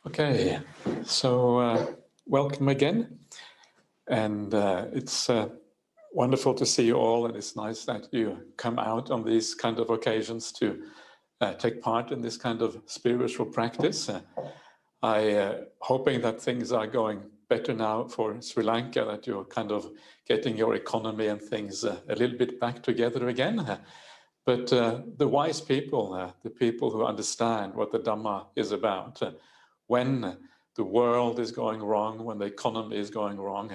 Okay, so welcome again, and it's wonderful to see you all, and it's nice that you come out on these kind of occasions to take part in this kind of spiritual practice. I'm hoping that things are going better now for Sri Lanka, that you're kind of getting your economy and things a little bit back together again. But the wise people, the people who understand what the Dhamma is about, when the world is going wrong, when the economy is going wrong,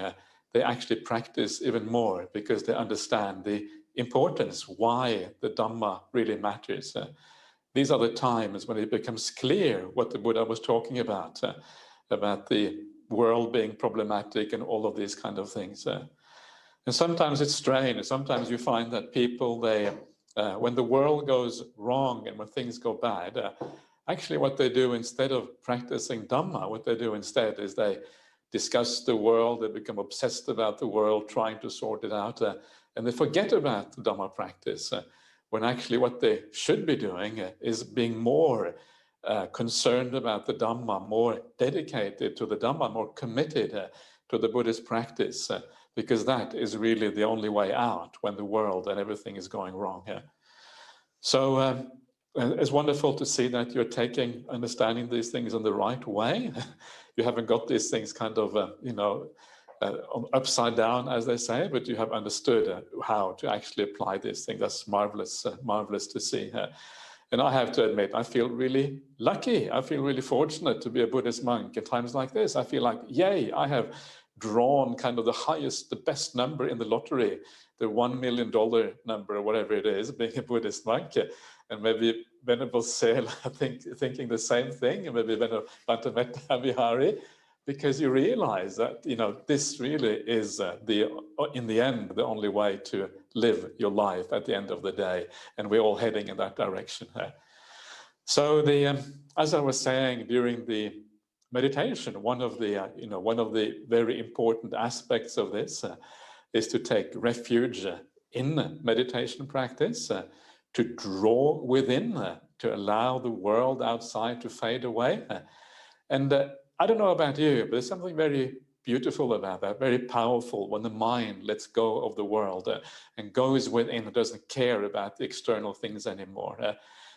they actually practice even more because they understand the importance, why the Dhamma really matters. These are the times when it becomes clear what the Buddha was talking about the world being problematic and all of these kind of things. And sometimes it's strange. Sometimes you find that people, when the world goes wrong and when things go bad, actually what they do instead of practicing Dhamma, what they do instead is they discuss the world, they become obsessed about the world, trying to sort it out, and they forget about the Dhamma practice, when actually what they should be doing is being more concerned about the Dhamma, more dedicated to the Dhamma, more committed to the Buddhist practice, because that is really the only way out when the world and everything is going wrong. So it's wonderful to see that you're understanding these things in the right way. You haven't got these things kind of, upside down, as they say, but you have understood how to actually apply these things. That's marvelous, marvelous to see. And I have to admit, I feel really lucky. I feel really fortunate to be a Buddhist monk at times like this. I feel like, yay, I have drawn kind of the highest, the best number in the lottery, the $1 million number or whatever it is, being a Buddhist monk. And maybe Venerable Sel thinking the same thing, and maybe Venerable Bhattametta Vihari, because you realize that, this really is in the end, the only way to live your life at the end of the day. And we're all heading in that direction. So as I was saying during the meditation, one of the very important aspects of this is to take refuge in meditation practice, to draw within, to allow the world outside to fade away. And I don't know about you, but there's something very beautiful about that, very powerful, when the mind lets go of the world and goes within and doesn't care about the external things anymore.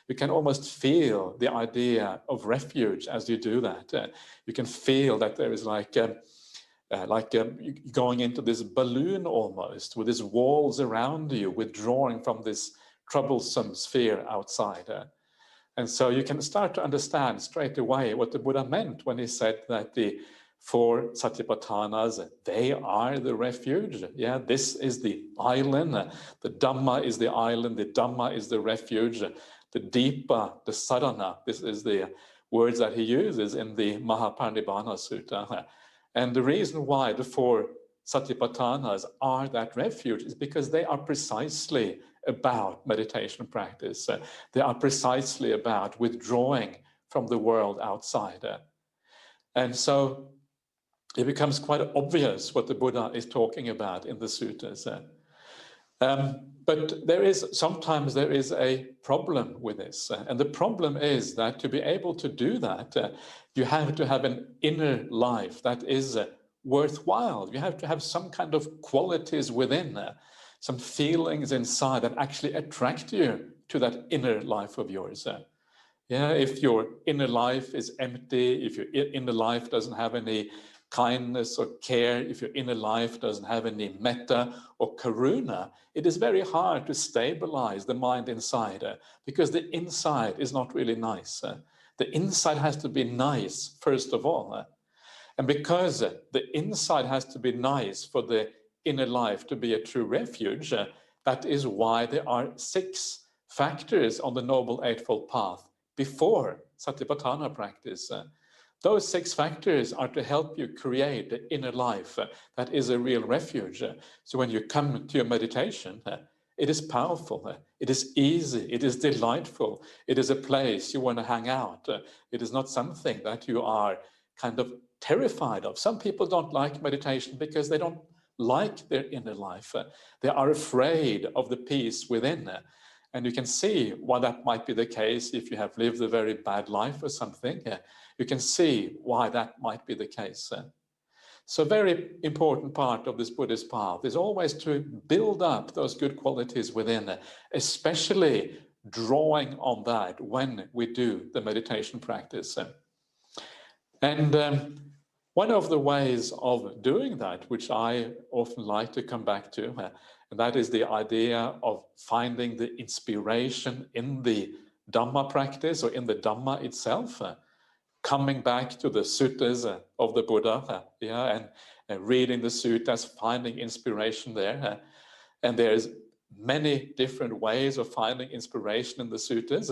You can almost feel the idea of refuge as you do that. You can feel that there is like going into this balloon almost, with these walls around you, withdrawing from this troublesome sphere outside. And so you can start to understand straight away what the Buddha meant when he said that the four satipatthanas, they are the refuge. Yeah, this is the island. The Dhamma is the island. The Dhamma is the refuge. The Deepa, the Sadhana, this is the words that he uses in the Mahaparinibbana Sutta. And the reason why the four satipatthanas are that refuge is because they are precisely about meditation practice. They are precisely about withdrawing from the world outside. And so it becomes quite obvious what the Buddha is talking about in the suttas. But sometimes there is a problem with this. And the problem is that to be able to do that, you have to have an inner life that is worthwhile. You have to have some kind of qualities within, some feelings inside that actually attract you to that inner life of yours. If your inner life is empty, if your inner life doesn't have any kindness or care, if your inner life doesn't have any metta or karuna, it is very hard to stabilize the mind inside, because the inside is not really nice. The inside has to be nice, first of all. And because the inside has to be nice for the inner life to be a true refuge, that is why there are 6 factors on the Noble Eightfold Path before Satipatthana practice. Those 6 factors are to help you create the inner life that is a real refuge. So when you come to your meditation, it is powerful, it is easy, it is delightful, it is a place you want to hang out. It is not something that you are kind of terrified of. Some people don't like meditation because they don't like their inner life. They are afraid of the peace within. And you can see why that might be the case if you have lived a very bad life or something. You can see why that might be the case. So a very important part of this Buddhist path is always to build up those good qualities within, especially drawing on that when we do the meditation practice. And one of the ways of doing that, which I often like to come back to, and that is the idea of finding the inspiration in the Dhamma practice or in the Dhamma itself, coming back to the suttas of the Buddha, and reading the suttas, finding inspiration there. And there's many different ways of finding inspiration in the suttas,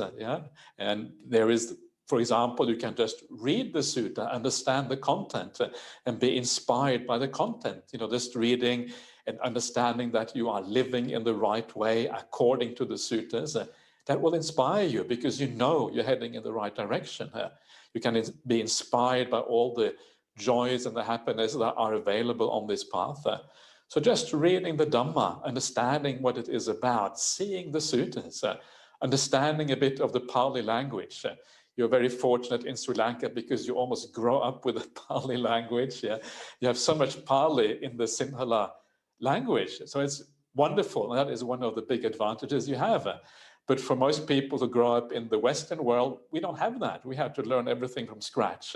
and there is, for example, you can just read the sutta, understand the content, and be inspired by the content. Just reading and understanding that you are living in the right way according to the suttas, that will inspire you because you're heading in the right direction. You can be inspired by all the joys and the happiness that are available on this path. So just reading the Dhamma, understanding what it is about, seeing the suttas, understanding a bit of the Pali language. You're very fortunate in Sri Lanka because you almost grow up with the Pali language. You have so much Pali in the Sinhala language. So it's wonderful. That is one of the big advantages you have. But for most people who grow up in the Western world, we don't have that. We have to learn everything from scratch.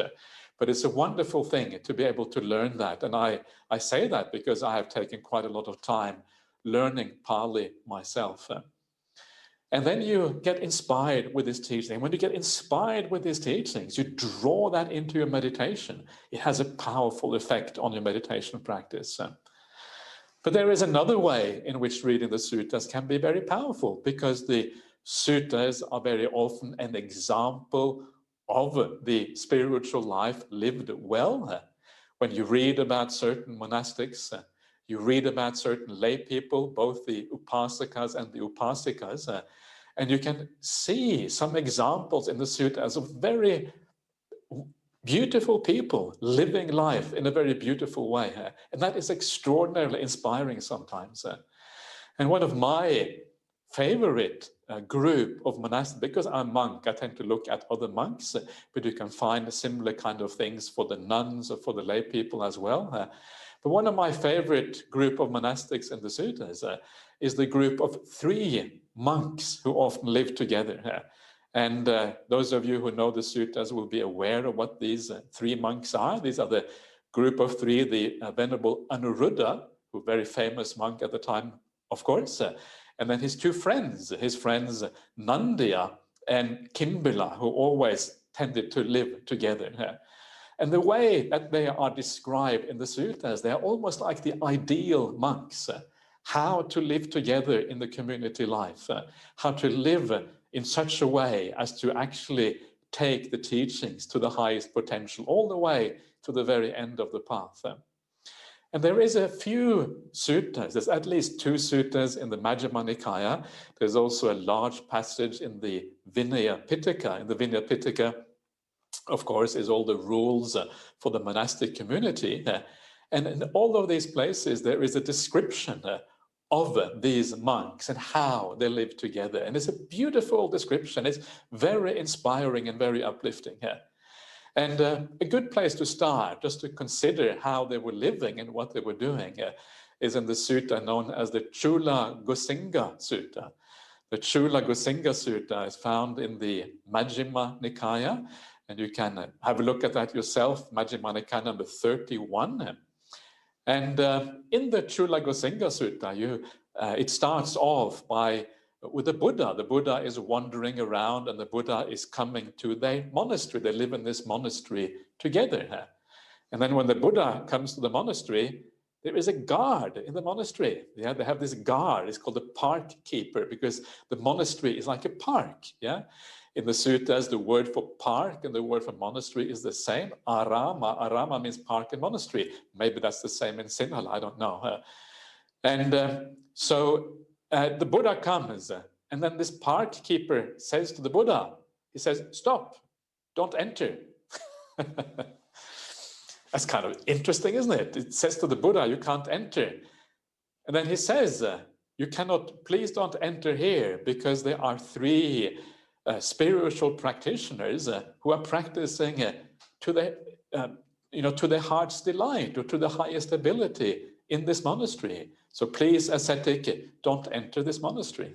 But it's a wonderful thing to be able to learn that. And I say that because I have taken quite a lot of time learning Pali myself. And then you get inspired with this teaching. When you get inspired with these teachings, you draw that into your meditation. It has a powerful effect on your meditation practice. But there is another way in which reading the suttas can be very powerful, because the suttas are very often an example of the spiritual life lived well. When you read about certain monastics, you read about certain lay people, both the upasakas and the upasikas, and you can see some examples in the suttas of very beautiful people living life in a very beautiful way. And that is extraordinarily inspiring sometimes. And one of my favorite group of monastics, because I'm a monk, I tend to look at other monks, but you can find similar kind of things for the nuns or for the lay people as well. But one of my favorite group of monastics in the suttas is the group of 3 monks who often live together. And those of you who know the suttas will be aware of what these 3 monks are. These are the group of 3, the Venerable Anuruddha, who was a very famous monk at the time, of course, and then his 2 friends, Nandiya and Kimbila, who always tended to live together. And the way that they are described in the suttas, they are almost like the ideal monks, how to live together in the community life, how to live in such a way as to actually take the teachings to the highest potential, all the way to the very end of the path. And there is a few suttas, there's at least 2 suttas in the Majjhima Nikaya. There's also a large passage in the Vinaya Pitaka. In the Vinaya Pitaka, of course, is all the rules for the monastic community. And in all of these places, there is a description of these monks and how they live together. And it's a beautiful description. It's very inspiring and very uplifting. And a good place to start, just to consider how they were living and what they were doing, is in the sutta known as the Chula Gosinga Sutta. The Chula Gosinga Sutta is found in the Majjhima Nikaya, and you can have a look at that yourself, Majjhima Nikaya number 31. And in the Chula Gosinga Sutta, it starts off with the Buddha. The Buddha is wandering around, and the Buddha is coming to their monastery. They live in this monastery together. And then when the Buddha comes to the monastery, there is a guard in the monastery. Yeah, they have this guard. It's called the park keeper, because the monastery is like a park. Yeah, in the suttas, the word for park and the word for monastery is the same. Arama. Arama means park and monastery. Maybe that's the same in Sinhala. I don't know. So the Buddha comes, and then this park keeper says to the Buddha, he says, "Stop, don't enter." That's kind of interesting, isn't it? It says to the Buddha, you can't enter. And then he says, you cannot, please don't enter here, because there are three spiritual practitioners who are practicing to their heart's delight or to the highest ability in this monastery. So please, ascetic, don't enter this monastery.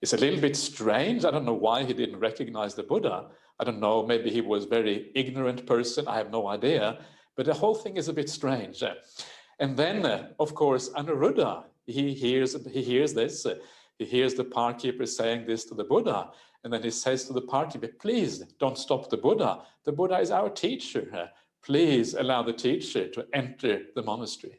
It's a little bit strange. I don't know why he didn't recognize the Buddha. I don't know, maybe he was a very ignorant person. I have no idea. But the whole thing is a bit strange. And then, of course, Anuruddha, he hears this. He hears the parkeeper saying this to the Buddha. And then he says to the parkeeper, please don't stop the Buddha. The Buddha is our teacher. Please allow the teacher to enter the monastery.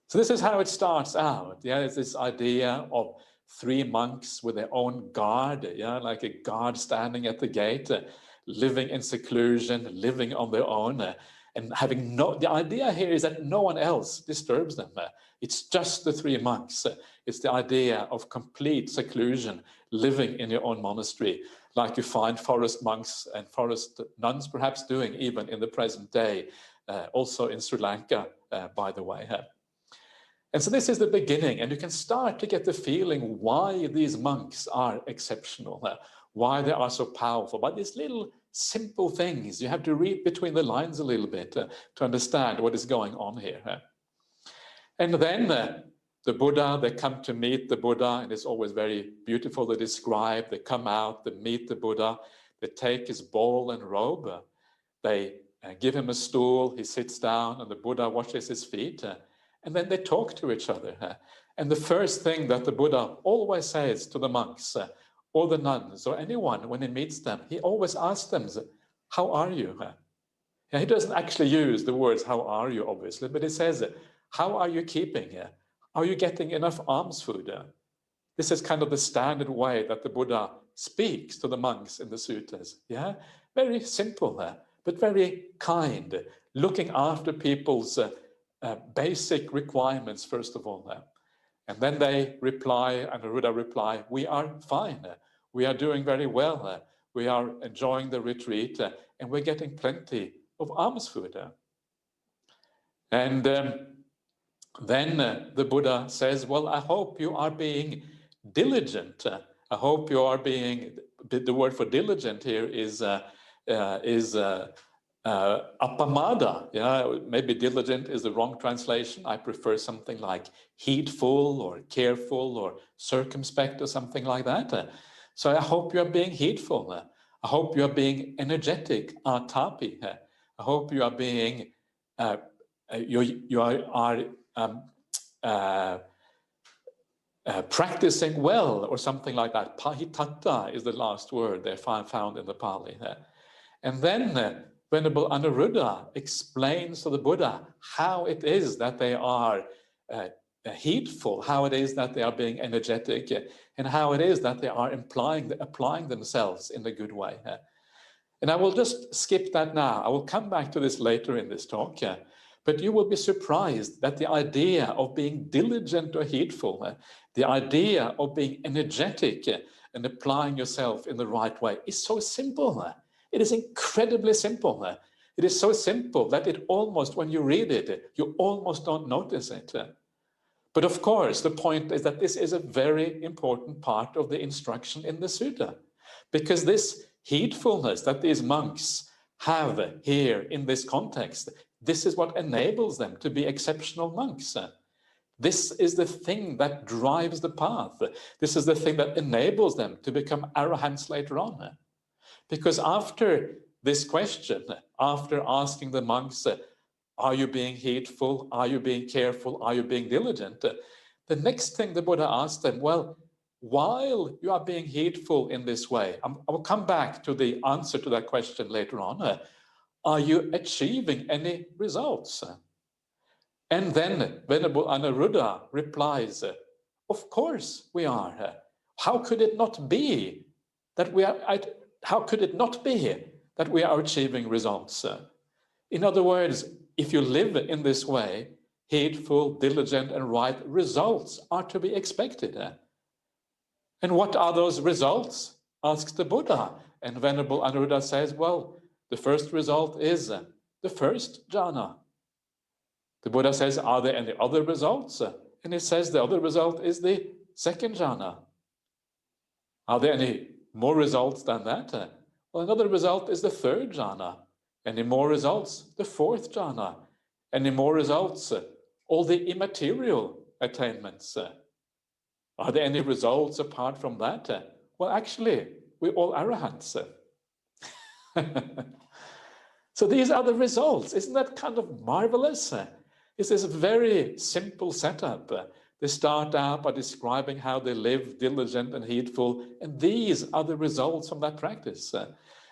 So this is how it starts out. Yeah, it's this idea of three monks with their own guard, yeah, like a guard standing at the gate, living in seclusion, living on their own, and having the idea here is that no one else disturbs them. It's just the three monks. It's the idea of complete seclusion, living in your own monastery, like you find forest monks and forest nuns perhaps doing even in the present day, also in Sri Lanka, by the way. And so this is the beginning, and you can start to get the feeling why these monks are exceptional, why they are so powerful, by these little simple things. You have to read between the lines a little bit to understand what is going on here. And then the Buddha, they come to meet the Buddha, and it's always very beautiful to describe. They come out, they meet the Buddha, they take his bowl and robe, they give him a stool, he sits down, and the Buddha washes his feet. And then they talk to each other. And the first thing that the Buddha always says to the monks or the nuns or anyone when he meets them, he always asks them, how are you? He doesn't actually use the words, how are you, obviously, but he says, how are you keeping? Are you getting enough alms food? This is kind of the standard way that the Buddha speaks to the monks in the suttas. Yeah, very simple, but very kind, looking after people's basic requirements, first of all. And then they reply, and Anuruddha reply, we are fine. We are doing very well. We are enjoying the retreat, and we're getting plenty of alms food. And then the Buddha says, well, I hope you are being diligent. I hope you are being, the word for diligent here is appamada. Yeah, maybe diligent is the wrong translation. I prefer something like heedful or careful or circumspect or something like that. So I hope you are being heedful. I hope you are being energetic, atapi. I hope you are being practicing well, or something like that. Pahitatta is the last word they found in the Pali. And then Venerable Anuruddha explains to the Buddha how it is that they are heedful, how it is that they are being energetic, and how it is that they are applying themselves in a good way. And I will just skip that now. I will come back to this later in this talk. But you will be surprised that the idea of being diligent or heedful, the idea of being energetic and applying yourself in the right way is so simple. It is incredibly simple. It is so simple that it almost, when you read it, you almost don't notice it. But of course, the point is that this is a very important part of the instruction in the sutta, because this heedfulness that these monks have here in this context, this is what enables them to be exceptional monks. This is the thing that drives the path. This is the thing that enables them to become arahants later on. Because after this question, after asking the monks, are you being heedful? Are you being careful? Are you being diligent? The next thing the Buddha asked them, well, while you are being heedful in this way, I will come back to the answer to that question later on. Are you achieving any results? And then Venerable Anuruddha replies, of course we are. How could it not be that we are? How could it not be that we are achieving results? In other words, if you live in this way, heedful, diligent, and right, results are to be expected. And what are those results? Asks the Buddha. And Venerable Anuruddha says, well, the first result is the first jhana. The Buddha says, are there any other results? And it says the other result is the second jhana. Are there any more results than that? Well, another result is the third jhana. Any more results? The fourth jhana. Any more results? All the immaterial attainments. Are there any results apart from that? Well, actually, we're all arahants. So these are the results. Isn't that kind of marvelous? It's this very simple setup. They start out by describing how they live, diligent and heedful, and these are the results from that practice.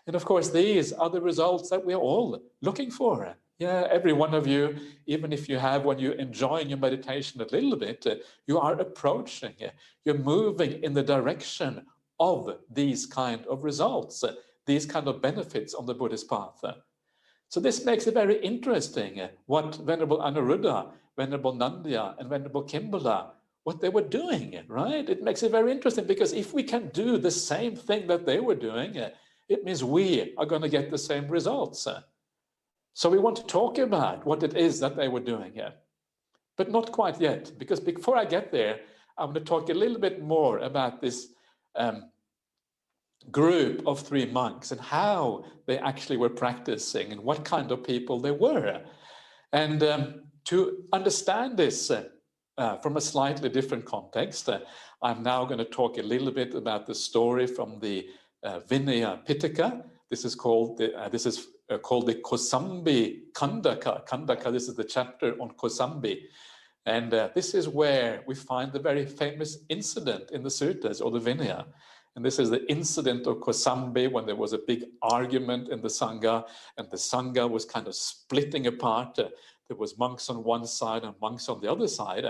And of course, these are the results that we're all looking for. Yeah, every one of you, even if you have, when you're enjoying your meditation a little bit, you are approaching, you're moving in the direction of these kind of results, these kind of benefits on the Buddhist path. So this makes it very interesting what Venerable Anuruddha, Venerable Nandya, and Venerable Kimbala, what they were doing, right? It makes it very interesting because if we can do the same thing that they were doing, it means we are going to get the same results. So we want to talk about what it is that they were doing here, but not quite yet, because before I get there, I'm going to talk a little bit more about this group of 3 monks and how they actually were practicing and what kind of people they were. And to understand this from a slightly different context, I'm now going to talk a little bit about the story from the Vinaya Pitaka. This is called the Kosambi Kandaka. Kandaka, this is the chapter on Kosambi. And this is where we find the very famous incident in the suttas or the Vinaya. And this is the incident of Kosambi, when there was a big argument in the Sangha, and the Sangha was kind of splitting apart. There was monks on one side and monks on the other side.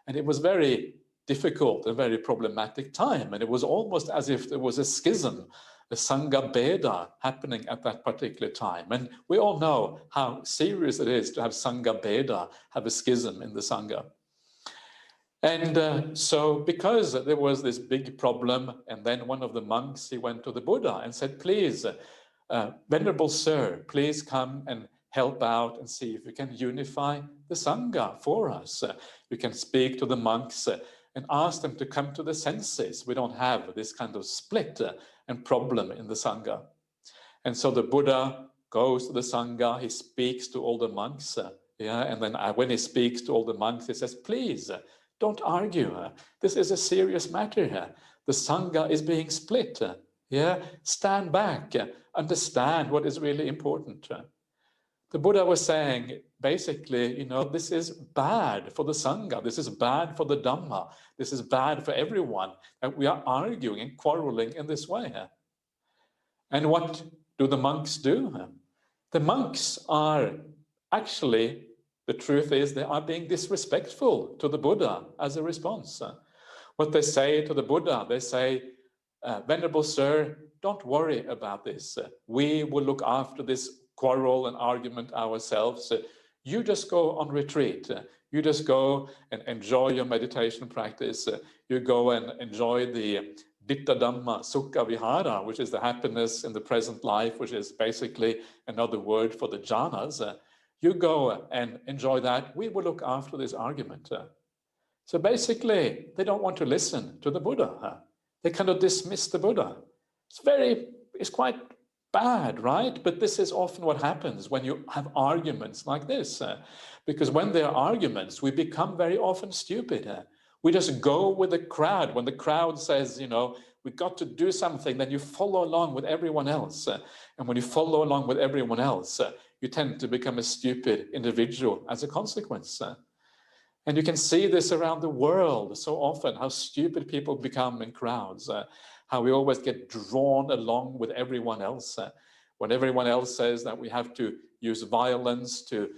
And it was very difficult, a very problematic time. And it was almost as if there was a schism, a Sangha Beda happening at that particular time. And we all know how serious it is to have Sangha Beda, have a schism in the Sangha. And so because there was this big problem, and then one of the monks, he went to the Buddha and said, please, Venerable Sir, please come and help out and see if you can unify the Sangha for us. You can speak to the monks and ask them to come to the senses. We don't have this kind of split and problem in the Sangha. And so the Buddha goes to the Sangha, he speaks to all the monks, and then when he speaks to all the monks, he says, please, don't argue. This is a serious matter. The Sangha is being split. Stand back. Understand what is really important. The Buddha was saying, basically, this is bad for the Sangha. This is bad for the Dhamma. This is bad for everyone, that we are arguing and quarreling in this way. And what do the monks do? The monks are actually, the truth is, they are being disrespectful to the Buddha as a response. What they say to the Buddha, they say, Venerable Sir, don't worry about this. We will look after this quarrel and argument ourselves. You just go on retreat. You just go and enjoy your meditation practice. You go and enjoy the Ditta Dhamma Sukha Vihara, which is the happiness in the present life, which is basically another word for the jhanas. You go and enjoy that. We will look after this argument. So basically, they don't want to listen to the Buddha. They kind of dismiss the Buddha. It's quite bad, right? But this is often what happens when you have arguments like this. Because when there are arguments, we become very often stupid. We just go with the crowd. When the crowd says, we've got to do something, then you follow along with everyone else. And when you follow along with everyone else, you tend to become a stupid individual as a consequence. And you can see this around the world so often, how stupid people become in crowds, how we always get drawn along with everyone else. When everyone else says that we have to use violence to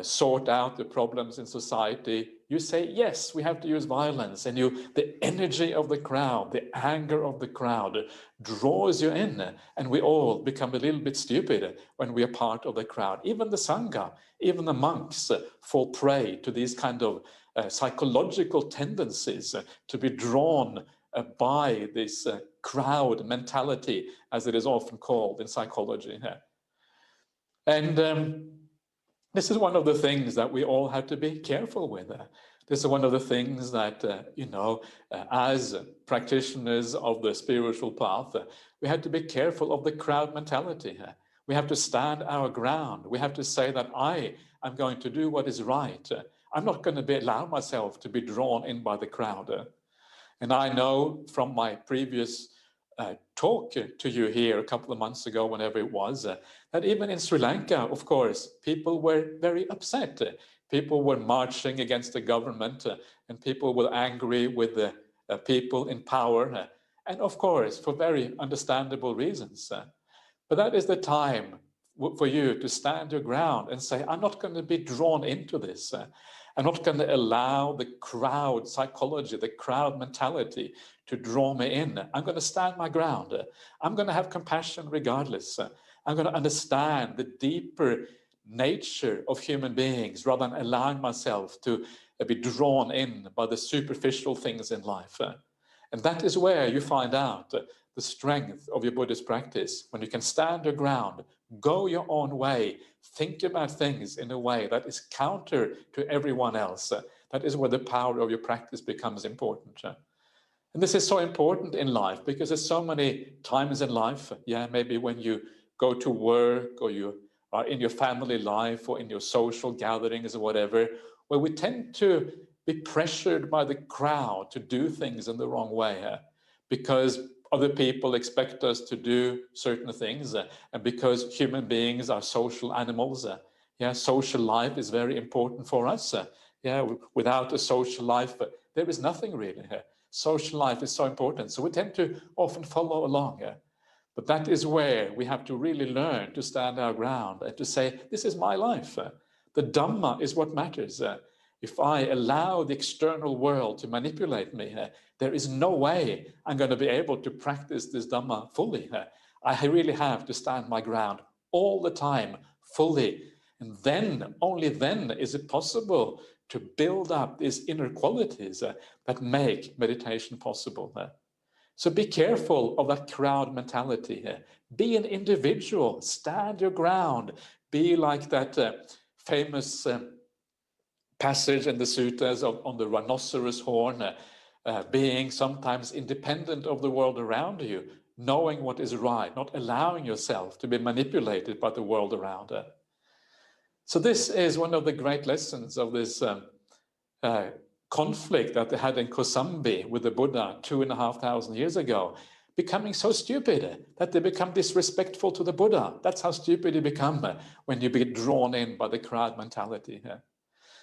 sort out the problems in society, you say, yes, we have to use violence. And the energy of the crowd, the anger of the crowd draws you in. And we all become a little bit stupid when we are part of the crowd. Even the Sangha, even the monks fall prey to these kind of psychological tendencies to be drawn by this crowd mentality, as it is often called in psychology. And this is one of the things that we all have to be careful with. This is one of the things that, as practitioners of the spiritual path, we have to be careful of the crowd mentality. We have to stand our ground. We have to say that I am going to do what is right. I'm not going to allow myself to be drawn in by the crowd. And I know from my previous talk to you here a couple of months ago, whenever it was, that even in Sri Lanka, of course, people were very upset. People were marching against the government, and people were angry with the people in power. And of course, for very understandable reasons. But that is the time for you to stand your ground and say, I'm not going to be drawn into this. I'm not going to allow the crowd psychology, the crowd mentality to draw me in. I'm going to stand my ground. I'm going to have compassion regardless. I'm going to understand the deeper nature of human beings rather than allowing myself to be drawn in by the superficial things in life. And that is where you find out the strength of your Buddhist practice, when you can stand your ground, go your own way, think about things in a way that is counter to everyone else. That is where the power of your practice becomes important. And this is so important in life because there's so many times in life, maybe when you go to work or you are in your family life or in your social gatherings or whatever, where we tend to be pressured by the crowd to do things in the wrong way because other people expect us to do certain things and because human beings are social animals. Social life is very important for us. Without a social life, there is nothing really. Social life is so important. So we tend to often follow along. But that is where we have to really learn to stand our ground and to say, this is my life. The Dhamma is what matters. If I allow the external world to manipulate me, there is no way I'm going to be able to practice this Dhamma fully. I really have to stand my ground all the time, fully. And then, only then, is it possible to build up these inner qualities that make meditation possible. So be careful of that crowd mentality. Be an individual, stand your ground, be like that famous passage in the sutras on the rhinoceros horn, being sometimes independent of the world around you, knowing what is right, not allowing yourself to be manipulated by the world around. So this is one of the great lessons of this conflict that they had in Kosambi with the Buddha 2,500 years ago, becoming so stupid that they become disrespectful to the Buddha. That's how stupid you become when you get drawn in by the crowd mentality.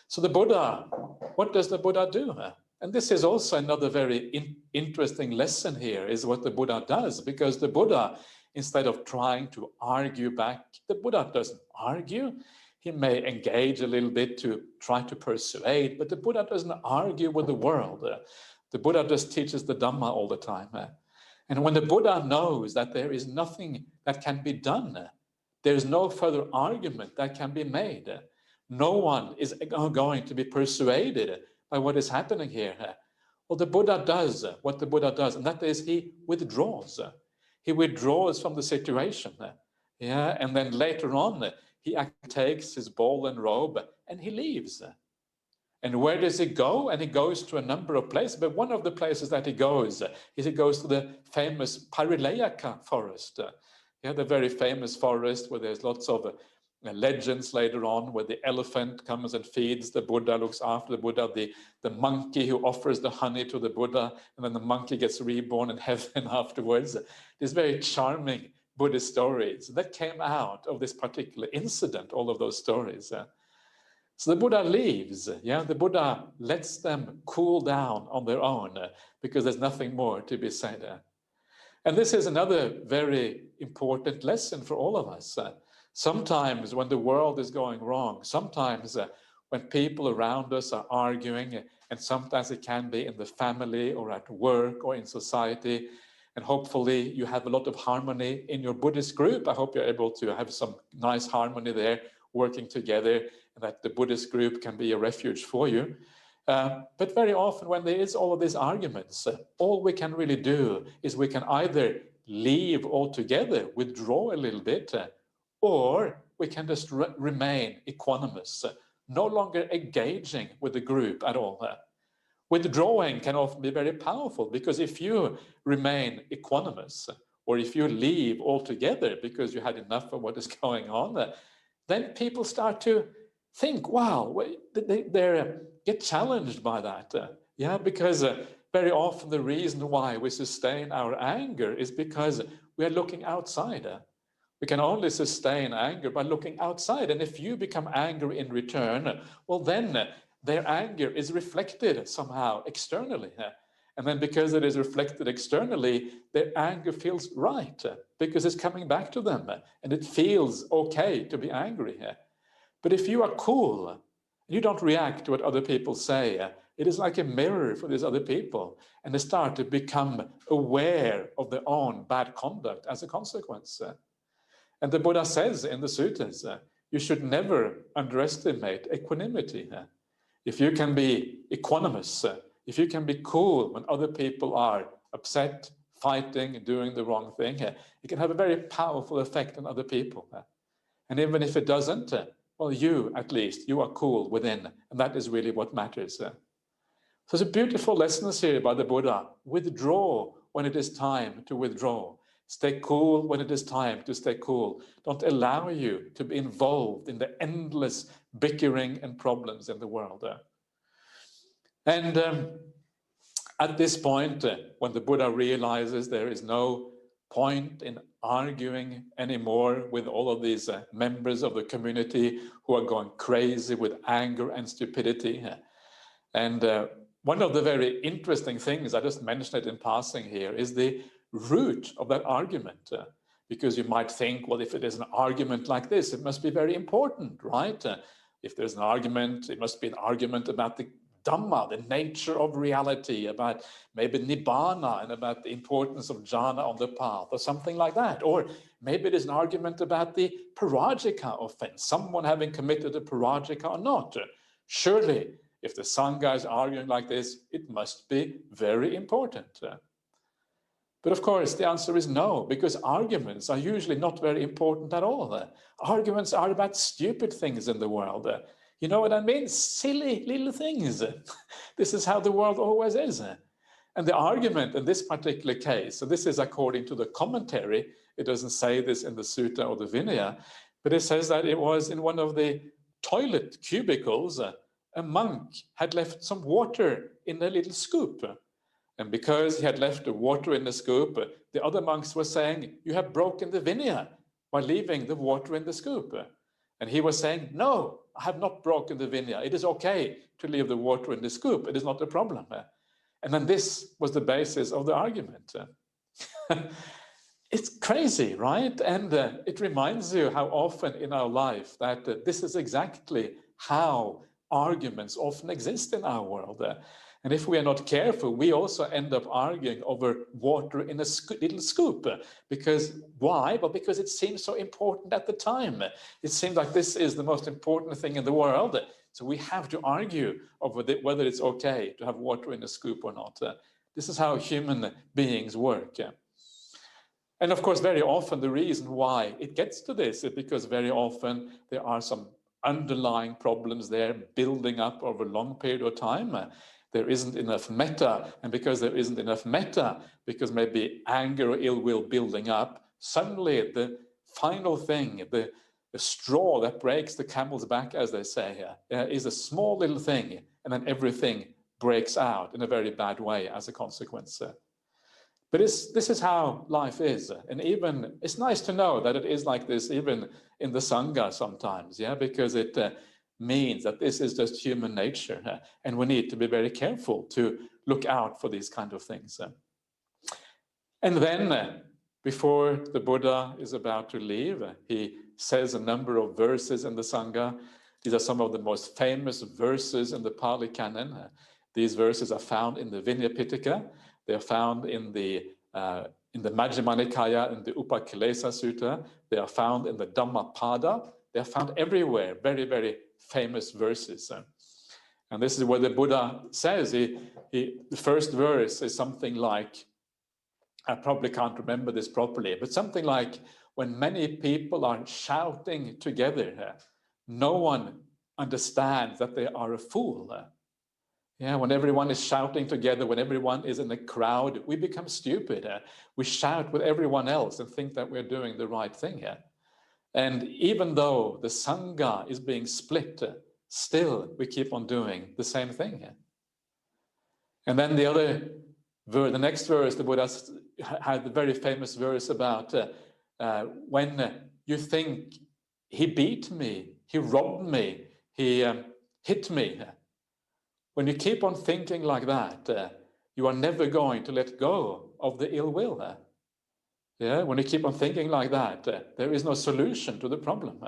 So the Buddha, what does the Buddha do? And this is also another very interesting lesson here, is what the Buddha does, because the Buddha, instead of trying to argue back, the Buddha doesn't argue. He may engage a little bit to try to persuade, but the Buddha doesn't argue with the world. The Buddha just teaches the Dhamma all the time. And when the Buddha knows that there is nothing that can be done, there is no further argument that can be made. No one is going to be persuaded by what is happening here. Well, the Buddha does what the Buddha does, and that is he withdraws. He withdraws from the situation. And then later on, he actually takes his bowl and robe and he leaves. And where does he go? And he goes to a number of places, but one of the places that he goes is he goes to the famous Parilayaka forest. The very famous forest where there's lots of legends later on, where the elephant comes and feeds the Buddha, looks after the Buddha, the monkey who offers the honey to the Buddha, and then the monkey gets reborn in heaven afterwards. These very charming Buddhist stories that came out of this particular incident, all of those stories. So the Buddha leaves, the Buddha lets them cool down on their own because there's nothing more to be said. And this is another very important lesson for all of us. Sometimes when the world is going wrong, sometimes when people around us are arguing, and sometimes it can be in the family or at work or in society, and hopefully you have a lot of harmony in your Buddhist group. I hope you're able to have some nice harmony there, working together, and that the Buddhist group can be a refuge for you. But very often when there is all of these arguments, all we can really do is we can either leave altogether, withdraw a little bit, or we can just remain equanimous, no longer engaging with the group at all. Withdrawing can often be very powerful, because if you remain equanimous, or if you leave altogether because you had enough of what is going on, then people start to think, wow, they get challenged by that. Yeah, because very often the reason why we sustain our anger is because we are looking outside. We can only sustain anger by looking outside. And if you become angry in return, well, then their anger is reflected somehow externally. And then because it is reflected externally, their anger feels right, because it's coming back to them, and it feels okay to be angry. But if you are cool, you don't react to what other people say, it is like a mirror for these other people, and they start to become aware of their own bad conduct as a consequence. And the Buddha says in the suttas, you should never underestimate equanimity. If you can be equanimous, if you can be cool when other people are upset, fighting, doing the wrong thing, it can have a very powerful effect on other people. And even if it doesn't, well, you, at least, you are cool within, and that is really what matters. So it's a beautiful lesson here by the Buddha. Withdraw when it is time to withdraw. Stay cool when it is time to stay cool. Don't allow you to be involved in the endless bickering and problems in the world. And at this point, when the Buddha realizes there is no point in arguing anymore with all of these members of the community who are going crazy with anger and stupidity. And one of the very interesting things, I just mentioned it in passing here, is the root of that argument. Because you might think, well, if it is an argument like this, it must be very important, right? If there's an argument, it must be an argument about the Dhamma, the nature of reality, about maybe Nibbana, and about the importance of jhana on the path, or something like that. Or maybe it is an argument about the parajika offense, someone having committed a parajika or not. Surely, if the Sangha is arguing like this, it must be very important. But of course, the answer is no, because arguments are usually not very important at all. Arguments are about stupid things in the world. You know what I mean? Silly little things. This is how the world always is. And the argument in this particular case, so this is according to the commentary, it doesn't say this in the Sutta or the Vinaya, but it says that it was in one of the toilet cubicles, a monk had left some water in a little scoop. And because he had left the water in the scoop, the other monks were saying, you have broken the Vinaya by leaving the water in the scoop. And he was saying, no, I have not broken the Vinaya. It is okay to leave the water in the scoop. It is not a problem. And then this was the basis of the argument. It's crazy, right? And it reminds you how often in our life that this is exactly how arguments often exist in our world. And if we are not careful, we also end up arguing over water in a little scoop. Because why? Well, because it seems so important at the time. It seems like this is the most important thing in the world. So we have to argue over whether it's okay to have water in a scoop or not. This is how human beings work. And of course, very often the reason why it gets to this is because very often there are some underlying problems there building up over a long period of time. There isn't enough metta, and because there isn't enough metta, because maybe anger or ill will building up, suddenly the final thing, the straw that breaks the camel's back, as they say here, is a small little thing, and then everything breaks out in a very bad way as a consequence. But this is how life is, and even it's nice to know that it is like this even in the Sangha sometimes, yeah, because it means that this is just human nature, and we need to be very careful to look out for these kind of things. And then, before the Buddha is about to leave, he says a number of verses in the Sangha. These are some of the most famous verses in the Pali Canon. These verses are found in the Vinaya Pitaka. They are found in the Majjhima Nikaya, in the Upakilesa Sutta. They are found in the Dhammapada. They are found everywhere, very, very famous verses. And this is where the Buddha says, the first verse is something like, I probably can't remember this properly, but something like, when many people are shouting together, no one understand that they are a fool. Yeah, when everyone is shouting together, when everyone is in a crowd, we become stupid. We shout with everyone else and think that we're doing the right thing here. And even though the Sangha is being split, still we keep on doing the same thing here. And then the next verse, the Buddha had the very famous verse about when you think he beat me, he robbed me, he hit me. When you keep on thinking like that, you are never going to let go of the ill will. Yeah, when you keep on thinking like that, there is no solution to the problem.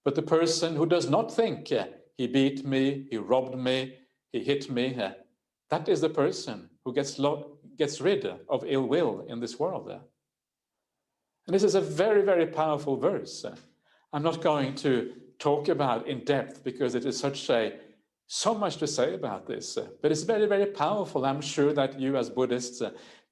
But the person who does not think he beat me, he robbed me, he hit me, that is the person who gets rid of ill will in this world. And this is a very, very powerful verse. I'm not going to talk about in depth because it is so much to say about this, but it's very, very powerful. I'm sure that you as Buddhists,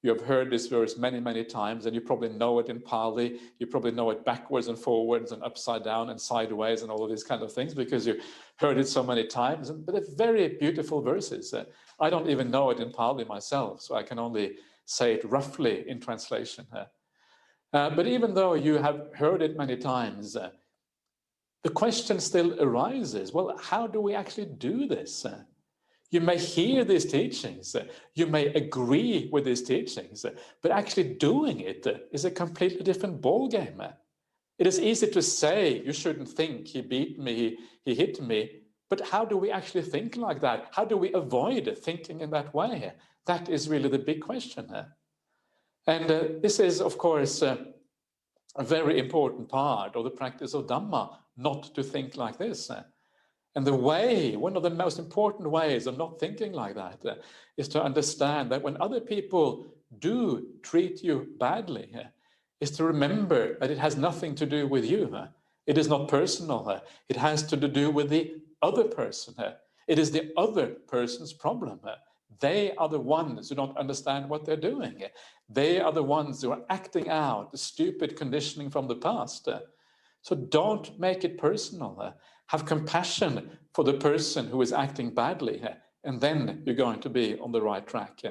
you have heard this verse many, many times, and you probably know it in Pali. You probably know it backwards and forwards and upside down and sideways and all of these kind of things because you heard it so many times. But it's very beautiful verses. I don't even know it in Pali myself, so I can only say it roughly in translation. But even though you have heard it many times, the question still arises, well, how do we actually do this? You may hear these teachings, you may agree with these teachings, but actually doing it is a completely different ballgame. It is easy to say, you shouldn't think he beat me, he hit me, but how do we actually think like that? How do we avoid thinking in that way? That is really the big question. And this is, of course, a very important part of the practice of Dhamma, not to think like this. And one of the most important ways of not thinking like that is to understand that when other people do treat you badly, is to remember that it has nothing to do with you. It is not personal. It has to do with the other person. It is the other person's problem. They are the ones who don't understand what they're doing. They are the ones who are acting out the stupid conditioning from the past. So don't make it personal. Have compassion for the person who is acting badly, and then you're going to be on the right track.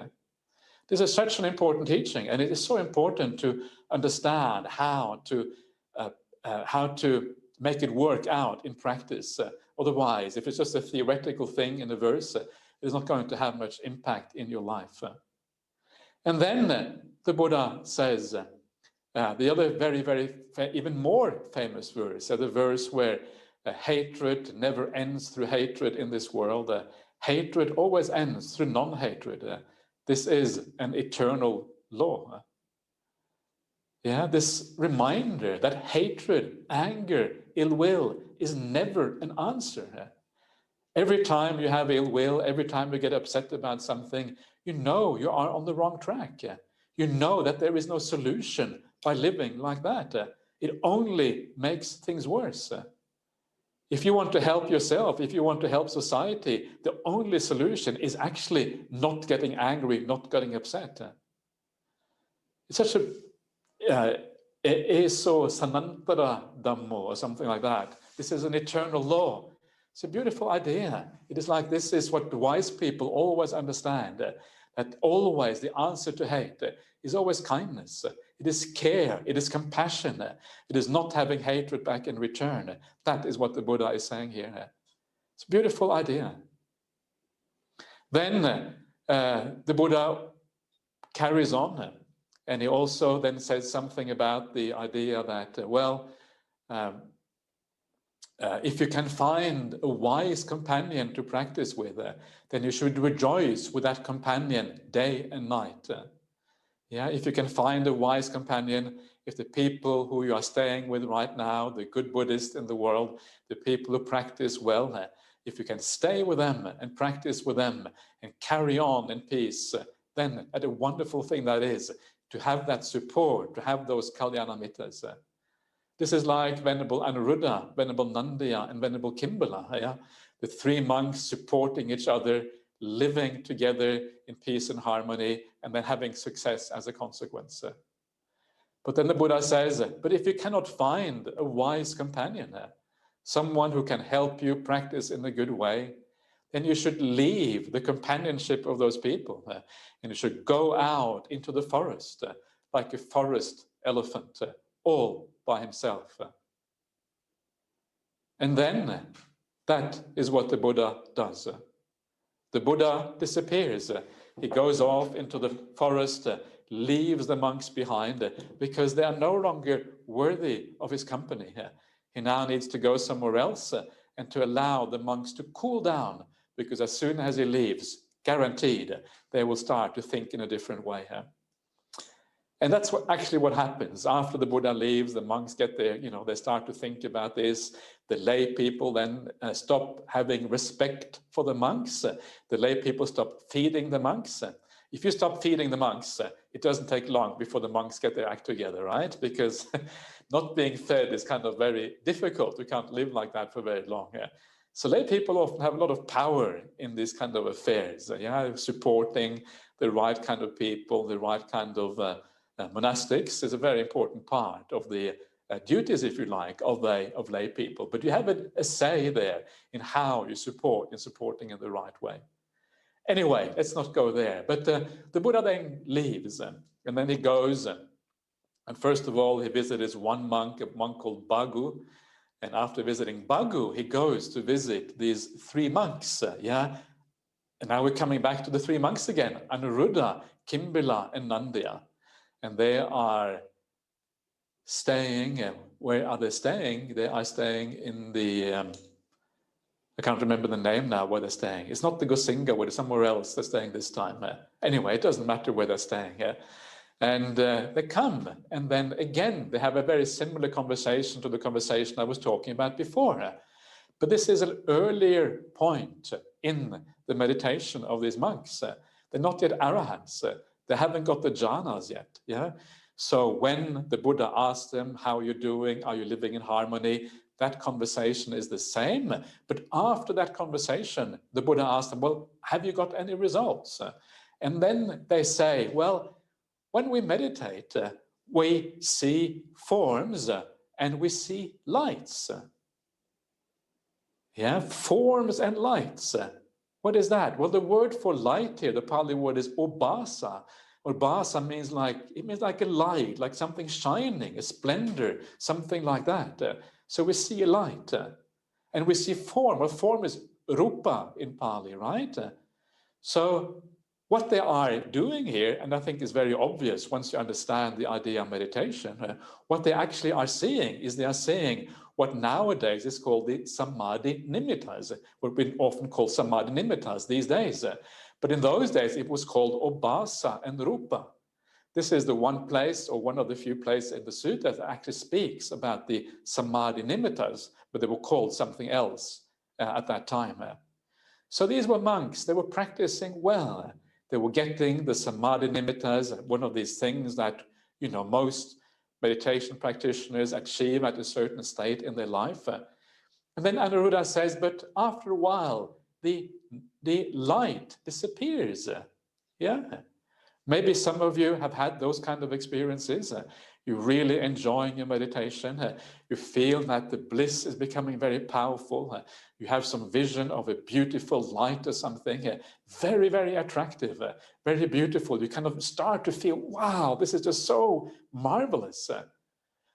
This is such an important teaching, and it is so important to understand how to make it work out in practice. Otherwise, if it's just a theoretical thing in a verse, it's not going to have much impact in your life. And then the Buddha says, the other very, very, even more famous verse, the verse where hatred never ends through hatred in this world. Hatred always ends through non-hatred. This is an eternal law. This reminder that hatred, anger, ill will is never an answer. Every time you have ill will, every time you get upset about something, you know you are on the wrong track. You know that there is no solution by living like that. It only makes things worse. If you want to help yourself, if you want to help society, the only solution is actually not getting angry, not getting upset. It's such a eso sanantara dhammo or something like that. This is an eternal law. It's a beautiful idea. It is like this is what the wise people always understand, that always the answer to hate is always kindness. It is care, it is compassion, it is not having hatred back in return. That is what the Buddha is saying here. It's a beautiful idea. Then the Buddha carries on, and he also then says something about the idea that, if you can find a wise companion to practice with, then you should rejoice with that companion day and night. If you can find a wise companion, if the people who you are staying with right now, the good Buddhists in the world, the people who practice well, if you can stay with them and practice with them and carry on in peace, then what a wonderful thing that is to have that support, to have those Kalyana Mittas. This is like Venerable Anuruddha, Venerable Nandiya, and Venerable Kimbala. The three monks supporting each other, living together in peace and harmony, and then having success as a consequence. But then the Buddha says, but if you cannot find a wise companion, someone who can help you practice in a good way, then you should leave the companionship of those people and you should go out into the forest like a forest elephant, all by himself. And then that is what the Buddha does. The Buddha disappears. He goes off into the forest, leaves the monks behind because they are no longer worthy of his company. He now needs to go somewhere else and to allow the monks to cool down, because as soon as he leaves, guaranteed, they will start to think in a different way. And that's what happens. After the Buddha leaves, the monks get there, they start to think about this. The lay people then stop having respect for the monks. The lay people stop feeding the monks. If you stop feeding the monks, it doesn't take long before the monks get their act together, right? Because not being fed is kind of very difficult. We can't live like that for very long. So lay people often have a lot of power in these kind of affairs, supporting the right kind of people, the right kind of monastics is a very important part of the duties, if you like, of lay people. But you have a say there in how you support, in supporting in the right way. Anyway, let's not go there. But the Buddha then leaves, and then he goes, and first of all, he visits one monk, a monk called Bagu. And after visiting Bagu, he goes to visit these three monks, And now we're coming back to the three monks again, Anuruddha, Kimbila, and Nandiya. And they are staying, where are they staying? They are staying in the, I can't remember the name now where they're staying. It's not the Gosinga, where they're somewhere else they're staying this time. Anyway, it doesn't matter where they're staying. And they come, and then again, they have a very similar conversation to the conversation I was talking about before. But this is an earlier point in the meditation of these monks. They're not yet arahants. They haven't got the jhanas yet. So when the Buddha asks them, how are you doing? Are you living in harmony? That conversation is the same. But after that conversation, the Buddha asks them, well, have you got any results? And then they say, well, when we meditate, we see forms and we see lights. Forms and lights. What is that? Well, the word for light here, the Pali word is obasa. Obasa means like a light, like something shining, a splendor, something like that. So we see a light. And we see form. Well, form is rupa in Pali, right? So what they are doing here, and I think is very obvious once you understand the idea of meditation, what they actually are seeing is they are seeing what nowadays is called the samadhi nimittas, what we often call samadhi nimittas these days. But in those days, it was called obasa and rupa. This is the one place, or one of the few places in the sutta that actually speaks about the samadhi nimittas, but they were called something else at that time. So these were monks. They were practicing well. They were getting the samadhi nimittas, one of these things that most meditation practitioners achieve at a certain state in their life. And then Anuruddha says, but after a while, the light disappears. Maybe some of you have had those kind of experiences. You're really enjoying your meditation. You feel that the bliss is becoming very powerful. You have some vision of a beautiful light or something. Very, very attractive, very beautiful. You kind of start to feel, wow, this is just so marvelous.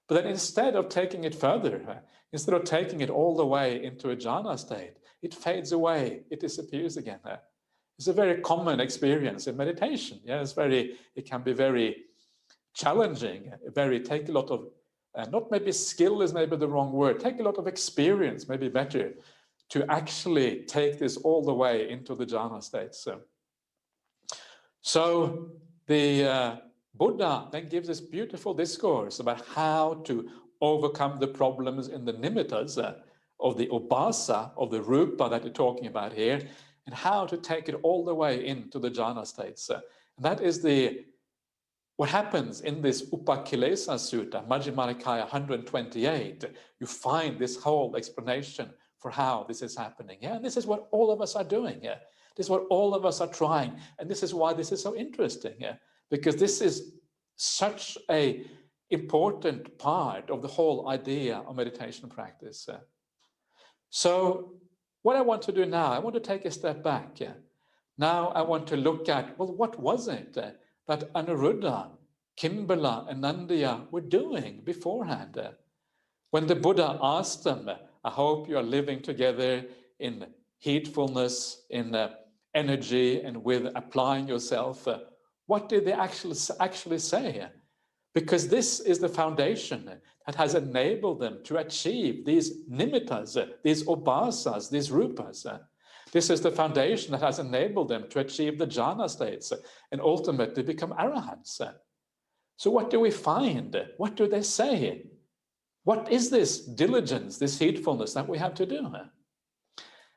But then instead of taking it further, instead of taking it all the way into a jhana state, it fades away, it disappears again. It's a very common experience in meditation. It can be very challenging, take a lot of, not maybe skill is maybe the wrong word, take a lot of experience, maybe better, to actually take this all the way into the jhana states. So the Buddha then gives this beautiful discourse about how to overcome the problems in the nimittas of the obasa, of the rupa that you're talking about here, and how to take it all the way into the jhana states. And that is what happens in this Upakilesa Sutta, Majjhima Nikaya 128. You find this whole explanation for how this is happening. And this is what all of us are doing. This is what all of us are trying. And this is why this is so interesting. Because this is such an important part of the whole idea of meditation practice. So what I want to do now, I want to take a step back. Now I want to look at, well, what was it that Anuruddha, Kimbala, and Nandiya were doing beforehand? When the Buddha asked them, I hope you are living together in heedfulness, in energy, and with applying yourself, what did they actually say? Because this is the foundation that has enabled them to achieve these nimittas, these obasas, these rupas. This is the foundation that has enabled them to achieve the jhana states and ultimately become arahants. So what do we find? What do they say? What is this diligence, this heedfulness that we have to do?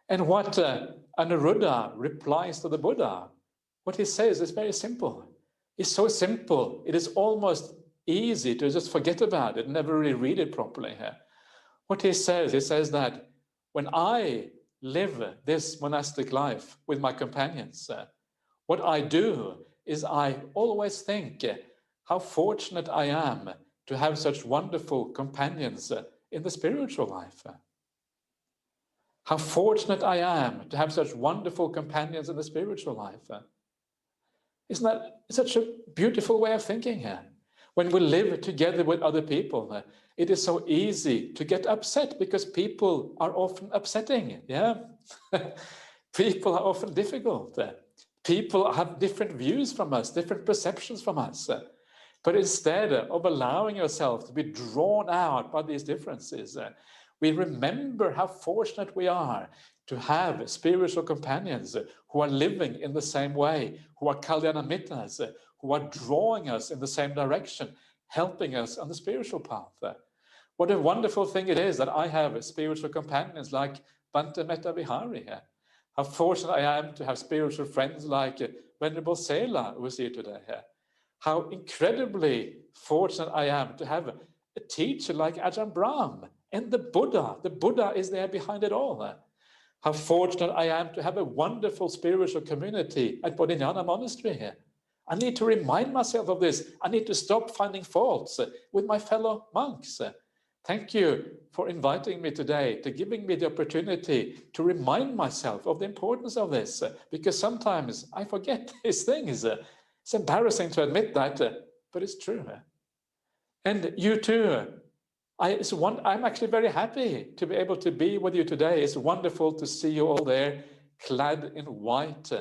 And what Anuruddha replies to the Buddha, what he says is very simple. It's so simple, it is almost easy to just forget about it, never really read it properly here. What he says that when I live this monastic life with my companions, what I do is I always think how fortunate I am to have such wonderful companions in the spiritual life. How fortunate I am to have such wonderful companions in the spiritual life. Isn't that such a beautiful way of thinking here? When we live together with other people, it is so easy to get upset because people are often upsetting. Yeah, people are often difficult. People have different views from us, different perceptions from us. But instead of allowing yourself to be drawn out by these differences, we remember how fortunate we are to have spiritual companions who are living in the same way, who are kalyanamitas, who are drawing us in the same direction, helping us on the spiritual path. What a wonderful thing it is that I have spiritual companions like Bhante Metta Vihari. How fortunate I am to have spiritual friends like Venerable Sela, who is here today. How incredibly fortunate I am to have a teacher like Ajahn Brahm and the Buddha. The Buddha is there behind it all. How fortunate I am to have a wonderful spiritual community at Bodhinyana Monastery here. I need to remind myself of this. I need to stop finding faults with my fellow monks. Thank you for inviting me today, to giving me the opportunity to remind myself of the importance of this, because sometimes I forget these things. It's embarrassing to admit that, but it's true. And you too. I'm actually very happy to be able to be with you today. It's wonderful to see you all there, clad in white,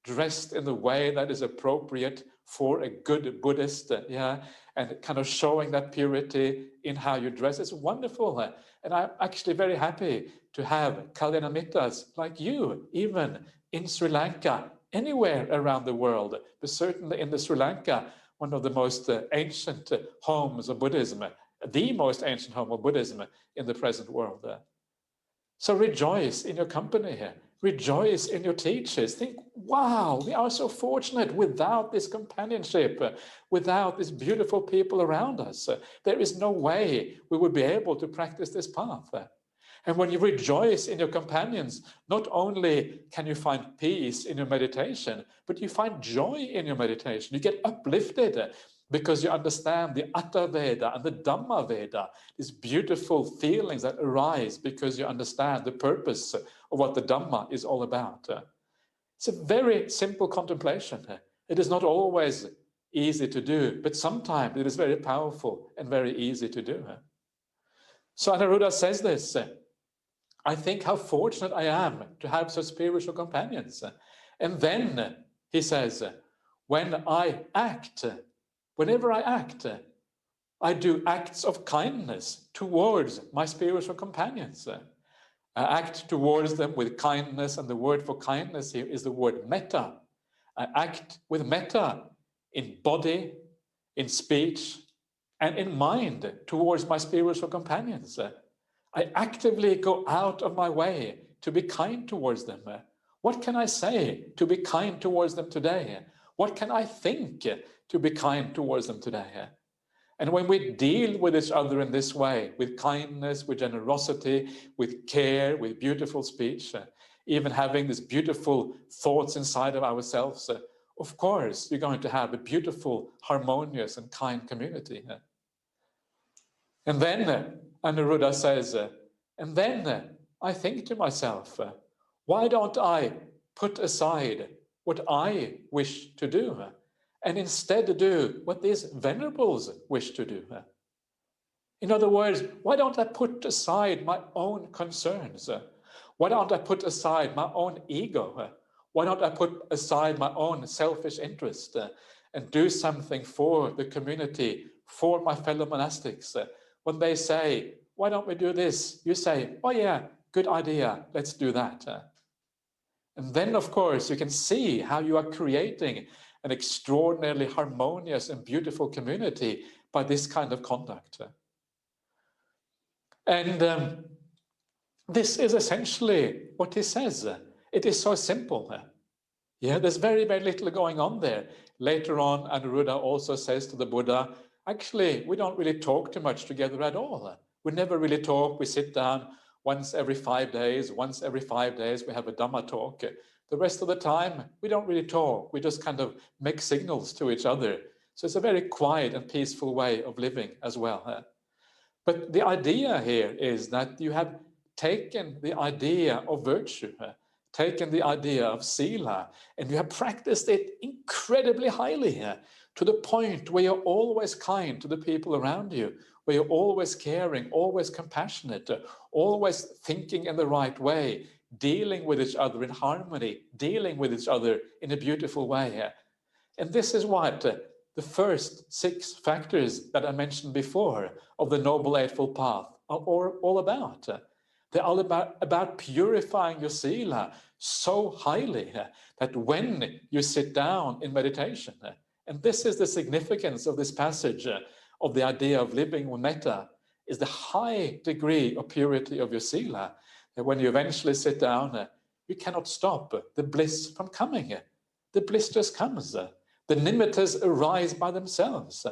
dressed in the way that is appropriate for a good Buddhist, and kind of showing that purity in how you dress. It's wonderful. And I'm actually very happy to have Kalyanamitas like you, even in Sri Lanka, anywhere around the world, but certainly in the Sri Lanka, one of the most ancient homes of Buddhism, the most ancient home of Buddhism in the present world. So rejoice in your company here. Rejoice in your teachers. Think, wow, we are so fortunate without this companionship, without these beautiful people around us. There is no way we would be able to practice this path. And when you rejoice in your companions, not only can you find peace in your meditation, but you find joy in your meditation. You get uplifted because you understand the Atta Veda and the Dhamma Veda, these beautiful feelings that arise because you understand the purpose of what the Dhamma is all about. It's a very simple contemplation. It is not always easy to do, but sometimes it is very powerful and very easy to do. So Anuruddha says this, I think how fortunate I am to have such spiritual companions. And then he says, whenever I act, I do acts of kindness towards my spiritual companions. I act towards them with kindness, and the word for kindness here is the word metta. I act with metta in body, in speech, and in mind towards my spiritual companions. I actively go out of my way to be kind towards them. What can I say to be kind towards them today? What can I think to be kind towards them today? And when we deal with each other in this way, with kindness, with generosity, with care, with beautiful speech, even having these beautiful thoughts inside of ourselves, of course, you're going to have a beautiful, harmonious, and kind community. And then Anuruddha says, and then I think to myself, why don't I put aside what I wish to do and instead do what these venerables wish to do? In other words, why don't I put aside my own concerns? Why don't I put aside my own ego? Why don't I put aside my own selfish interest and do something for the community, for my fellow monastics? When they say, why don't we do this? You say, oh yeah, good idea, let's do that. And then, of course, you can see how you are creating an extraordinarily harmonious and beautiful community by this kind of conduct. And this is essentially what he says. It is so simple. Yeah, there's very, very little going on there. Later on, Anuruddha also says to the Buddha, actually, we don't really talk too much together at all. We never really talk. We sit down once every 5 days. Once every 5 days, we have a Dhamma talk. The rest of the time, we don't really talk. We just kind of make signals to each other. So it's a very quiet and peaceful way of living as well. But the idea here is that you have taken the idea of virtue, taken the idea of sila, and you have practiced it incredibly highly to the point where you're always kind to the people around you, where you're always caring, always compassionate, always thinking in the right way, dealing with each other in harmony, dealing with each other in a beautiful way. And this is what the first 6 factors that I mentioned before of the Noble Eightfold Path are all about. They're all about purifying your sila so highly that when you sit down in meditation, and this is the significance of this passage of the idea of living with metta, is the high degree of purity of your sila, that when you eventually sit down, you cannot stop the bliss from coming. The bliss just comes. The nimittas arise by themselves.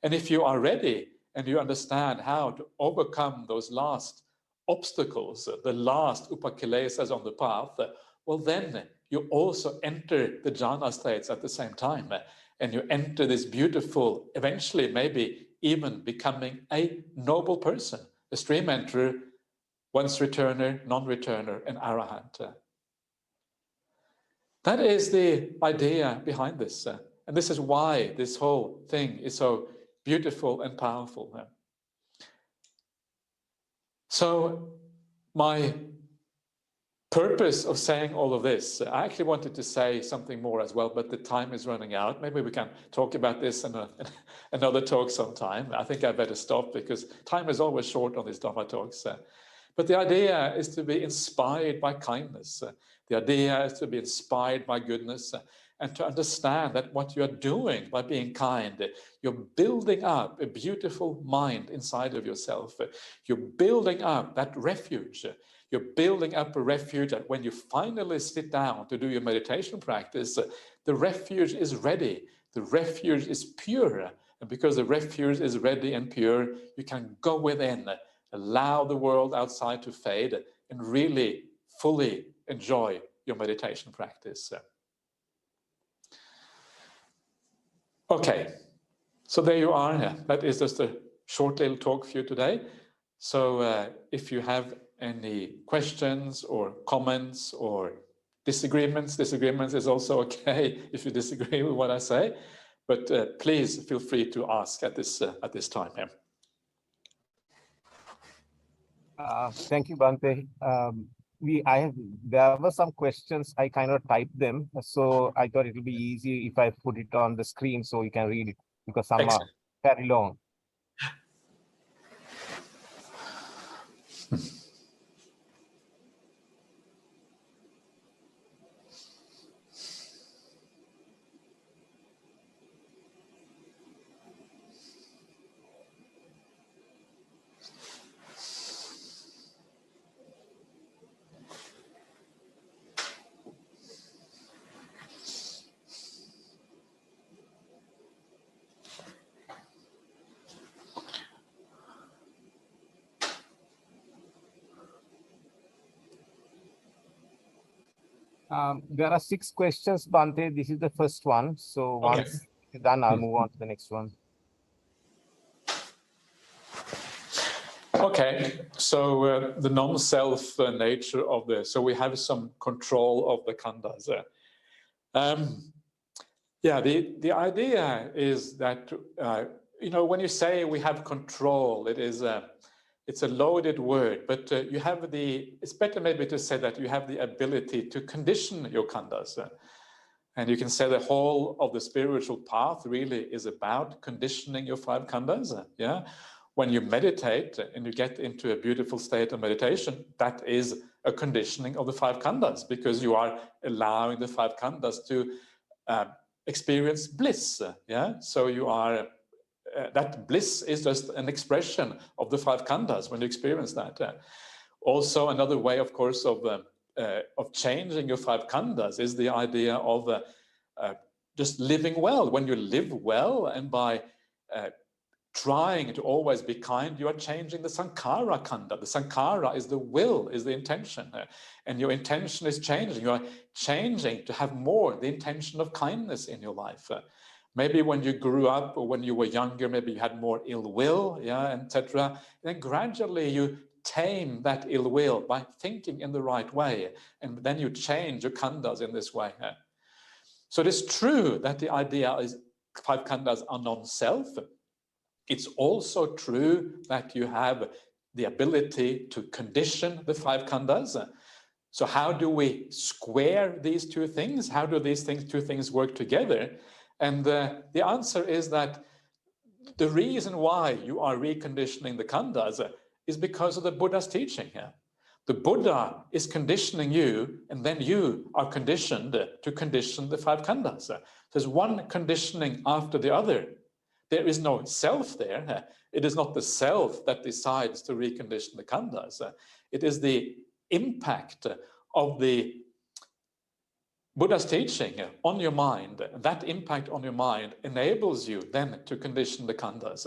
And if you are ready and you understand how to overcome those last obstacles, the last upakilesas on the path, well, then you also enter the jhana states at the same time. And you enter this beautiful, eventually maybe even becoming a noble person, a stream enterer, once returner, non-returner, and arahant. That is the idea behind this. And this is why this whole thing is so beautiful and powerful. So my purpose of saying all of this, I actually wanted to say something more as well, but the time is running out. Maybe we can talk about this in another talk sometime. I think I better stop because time is always short on these Dhamma talks. But the idea is to be inspired by kindness. The idea is to be inspired by goodness and to understand that what you are doing by being kind, you're building up a beautiful mind inside of yourself. You're building up that refuge. You're building up a refuge that when you finally sit down to do your meditation practice, the refuge is ready. The refuge is pure. And because the refuge is ready and pure, you can go within, allow the world outside to fade, and really fully enjoy your meditation practice. Okay, so there you are. That is just a short little talk for you today. So if you have any questions or comments or disagreements is also okay if you disagree with what I say, but please feel free to ask at this time here. Thank you, Bhante. There were some questions. I kind of typed them, so I thought it will be easy if I put it on the screen so you can read it, because some are very long. There are 6 questions, Bhante. This is the first one. So once it's done, I'll move on to the next one. Okay. Okay, so the non-self nature of the, so we have some control of the khandhas. Yeah, the idea is that, you know, when you say we have control, it's a loaded word, but you have it's better maybe to say that you have the ability to condition your khandhas. And you can say the whole of the spiritual path really is about conditioning your five khandhas. Yeah. When you meditate and you get into a beautiful state of meditation, that is a conditioning of the five khandhas, because you are allowing the five khandhas to experience bliss. Yeah. So you are, that bliss is just an expression of the five khandhas when you experience that. Also, another way, of course, of changing your five khandhas is the idea of just living well. When you live well, and by trying to always be kind, you are changing the sankhara khandha. The sankhara is the will, is the intention, and your intention is changing. You are changing to have more, the intention of kindness in your life. Maybe when you grew up or when you were younger, maybe you had more ill will, yeah, etc. Then gradually you tame that ill will by thinking in the right way, and then you change your khandhas in this way. So it is true that the idea is five khandhas are non-self. It's also true that you have the ability to condition the five khandhas. So how do we square these two things? How do these two things work together? And the answer is that the reason why you are reconditioning the khandhas is because of the Buddha's teaching here. The Buddha is conditioning you, and then you are conditioned to condition the five khandhas. There's one conditioning after the other. There is no self there. It is not the self that decides to recondition the khandhas. It is the impact of the Buddha's teaching on your mind. That impact on your mind enables you then to condition the khandhas.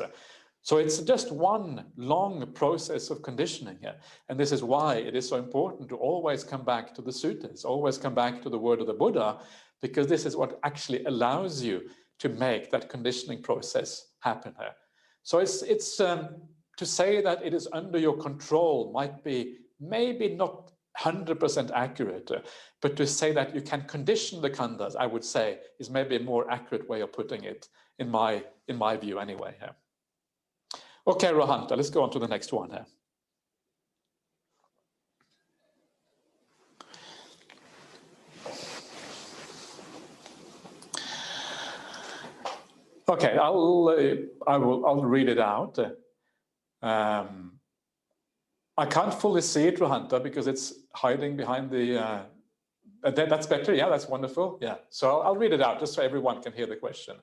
So it's just one long process of conditioning. And this is why it is so important to always come back to the suttas, always come back to the word of the Buddha, because this is what actually allows you to make that conditioning process happen. So it's to say that it is under your control might be maybe not 100% accurate, but to say that you can condition the khandhas, I would say, is maybe a more accurate way of putting it, in my view anyway. Okay, Rohanta, let's go on to the next one here. Okay, I'll read it out. I can't fully see it, Rohanta, because it's hiding behind the. That's better. Yeah, that's wonderful. Yeah, so I'll read it out just so everyone can hear the question.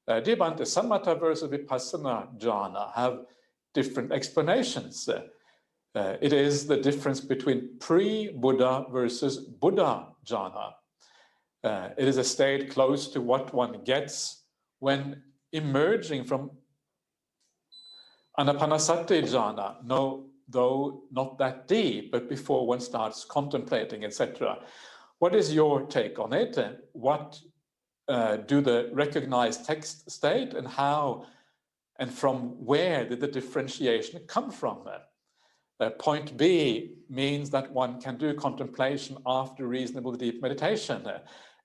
Dear Bhante, samatha versus vipassana jhana have different explanations. It is the difference between pre-Buddha versus Buddha jhana. It is a state close to what one gets when emerging from anapanasati jhana, though not that deep, but before one starts contemplating, etc. What is your take on it? What do the recognized text state, and how and from where did the differentiation come from? Point B means that one can do contemplation after reasonable deep meditation.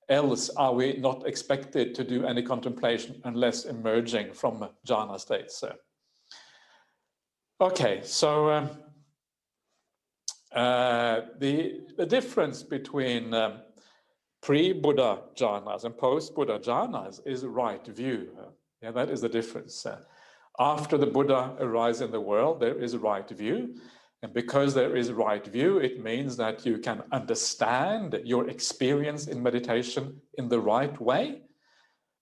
Else are we not expected to do any contemplation unless emerging from jhana states? Okay, so the difference between pre-Buddha jhanas and post-Buddha jhanas is right view. Yeah, that is the difference. After the Buddha arrives in the world, there is right view. And because there is right view, it means that you can understand your experience in meditation in the right way.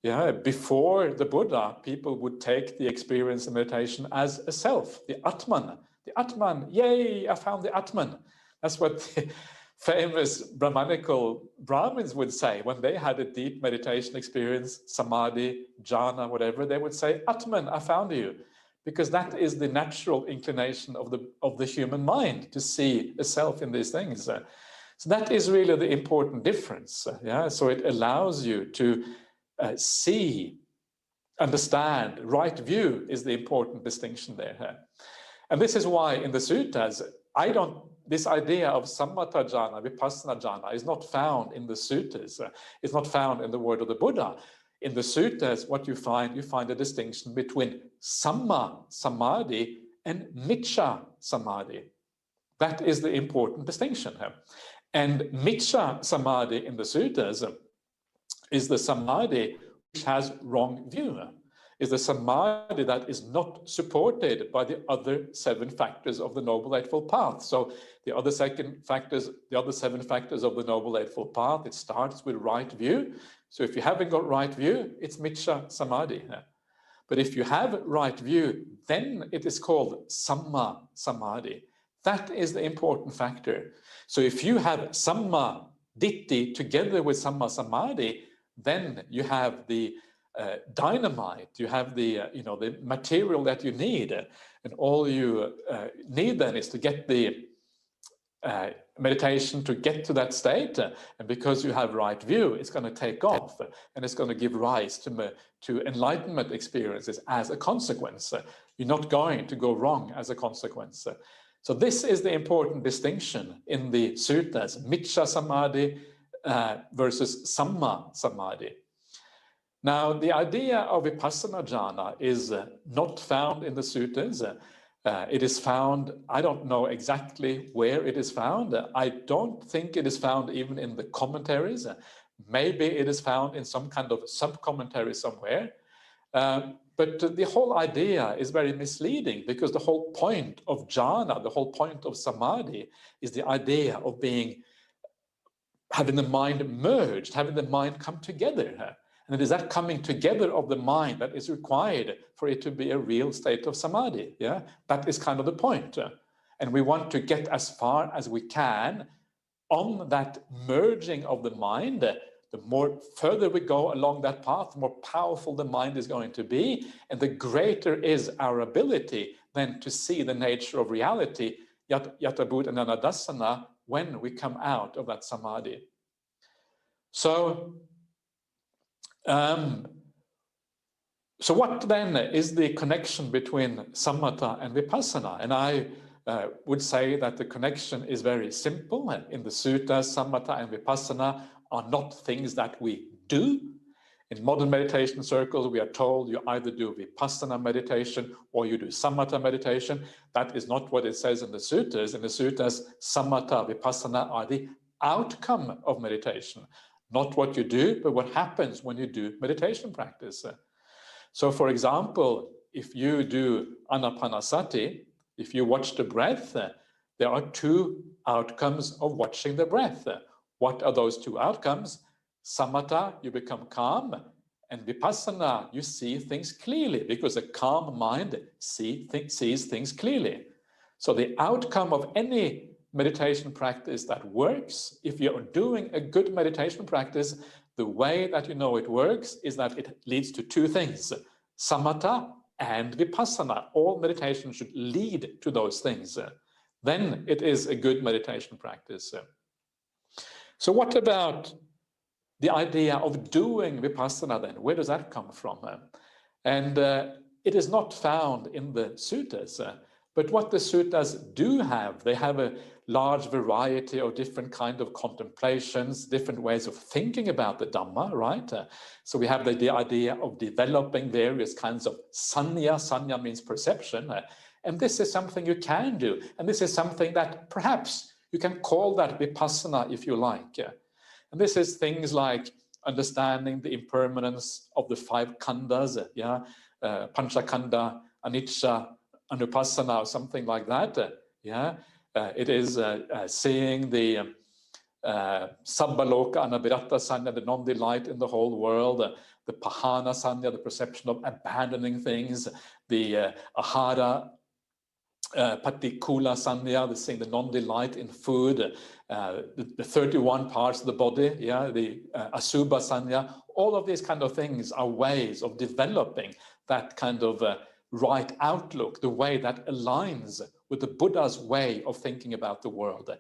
Yeah, before the Buddha, people would take the experience in meditation as a self, the Atman. The Atman, yay, I found the Atman. That's what the famous Brahmanical Brahmins would say when they had a deep meditation experience, samadhi, jhana, whatever, they would say, Atman, I found you. Because that is the natural inclination of the human mind, to see a self in these things. So that is really the important difference. Yeah, so it allows you to see, understand, right view is the important distinction there. And this is why in the suttas, this idea of samatha jhana, vipassana jhana is not found in the suttas. It's not found in the word of the Buddha. In the suttas, what you find a distinction between samma samadhi and miccha samadhi. That is the important distinction here. And miccha samadhi in the suttas is the samadhi which has wrong view, is the samadhi that is not supported by the other 7 factors of the Noble Eightfold Path. So the other 7 factors of the Noble Eightfold Path, it starts with right view. So if you haven't got right view, it's miccha samadhi. But if you have right view, then it is called samma samadhi. That is the important factor. So if you have samma ditti together with samma samadhi, then you have the dynamite, you have the the material that you need, and all you need then is to get the meditation to get to that state, and because you have right view, it's going to take off, and it's going to give rise to enlightenment experiences as a consequence. You're not going to go wrong as a consequence. So this is the important distinction in the suttas: miccha samadhi versus samma samadhi. Now, the idea of vipassana jhana is not found in the suttas. It is found, I don't know exactly where it is found. I don't think it is found even in the commentaries. Maybe it is found in some kind of sub-commentary somewhere. But the whole idea is very misleading, because the whole point of jhana, the whole point of samadhi, is the idea of having the mind merged, having the mind come together. And it is that coming together of the mind that is required for it to be a real state of samadhi. Yeah, that is kind of the point. And we want to get as far as we can on that merging of the mind. The more further we go along that path, the more powerful the mind is going to be, and the greater is our ability then to see the nature of reality, yatabhut and anadasana, when we come out of that samadhi. So what then is the connection between samatha and vipassana? And I would say that the connection is very simple. In the suttas, samatha and vipassana are not things that we do. In modern meditation circles, we are told you either do vipassana meditation or you do samatha meditation. That is not what it says in the suttas. In the suttas, samatha, vipassana are the outcome of meditation. Not what you do, but what happens when you do meditation practice. So, for example, if you do anapanasati, if you watch the breath, there are 2 outcomes of watching the breath. What are those 2 outcomes? Samatha, you become calm, and vipassana, you see things clearly, because a calm mind sees things clearly. So the outcome of any meditation practice that works, if you're doing a good meditation practice, the way that you know it works is that it leads to 2 things: samatha and vipassana. All meditation should lead to those things. Then it is a good meditation practice. So what about the idea of doing vipassana then? Where does that come from? And it is not found in the suttas. But what the suttas do have, they have a large variety of different kind of contemplations, different ways of thinking about the Dhamma, right? So we have the idea of developing various kinds of sanya. Sanya means perception. And this is something you can do. And this is something that perhaps you can call that vipassana if you like. And this is things like understanding the impermanence of the 5 khandhas, panchakanda, anicca, anupassana, or something like that. It is seeing the sabbaloka anabhirata sanya, the non-delight in the whole world, the pahana sanya, the perception of abandoning things, the ahara patikula sanya, the non-delight in food, the 31 parts of the body, the asubha sanya. All of these kind of things are ways of developing that kind of right outlook, the way that aligns with the Buddha's way of thinking about the world.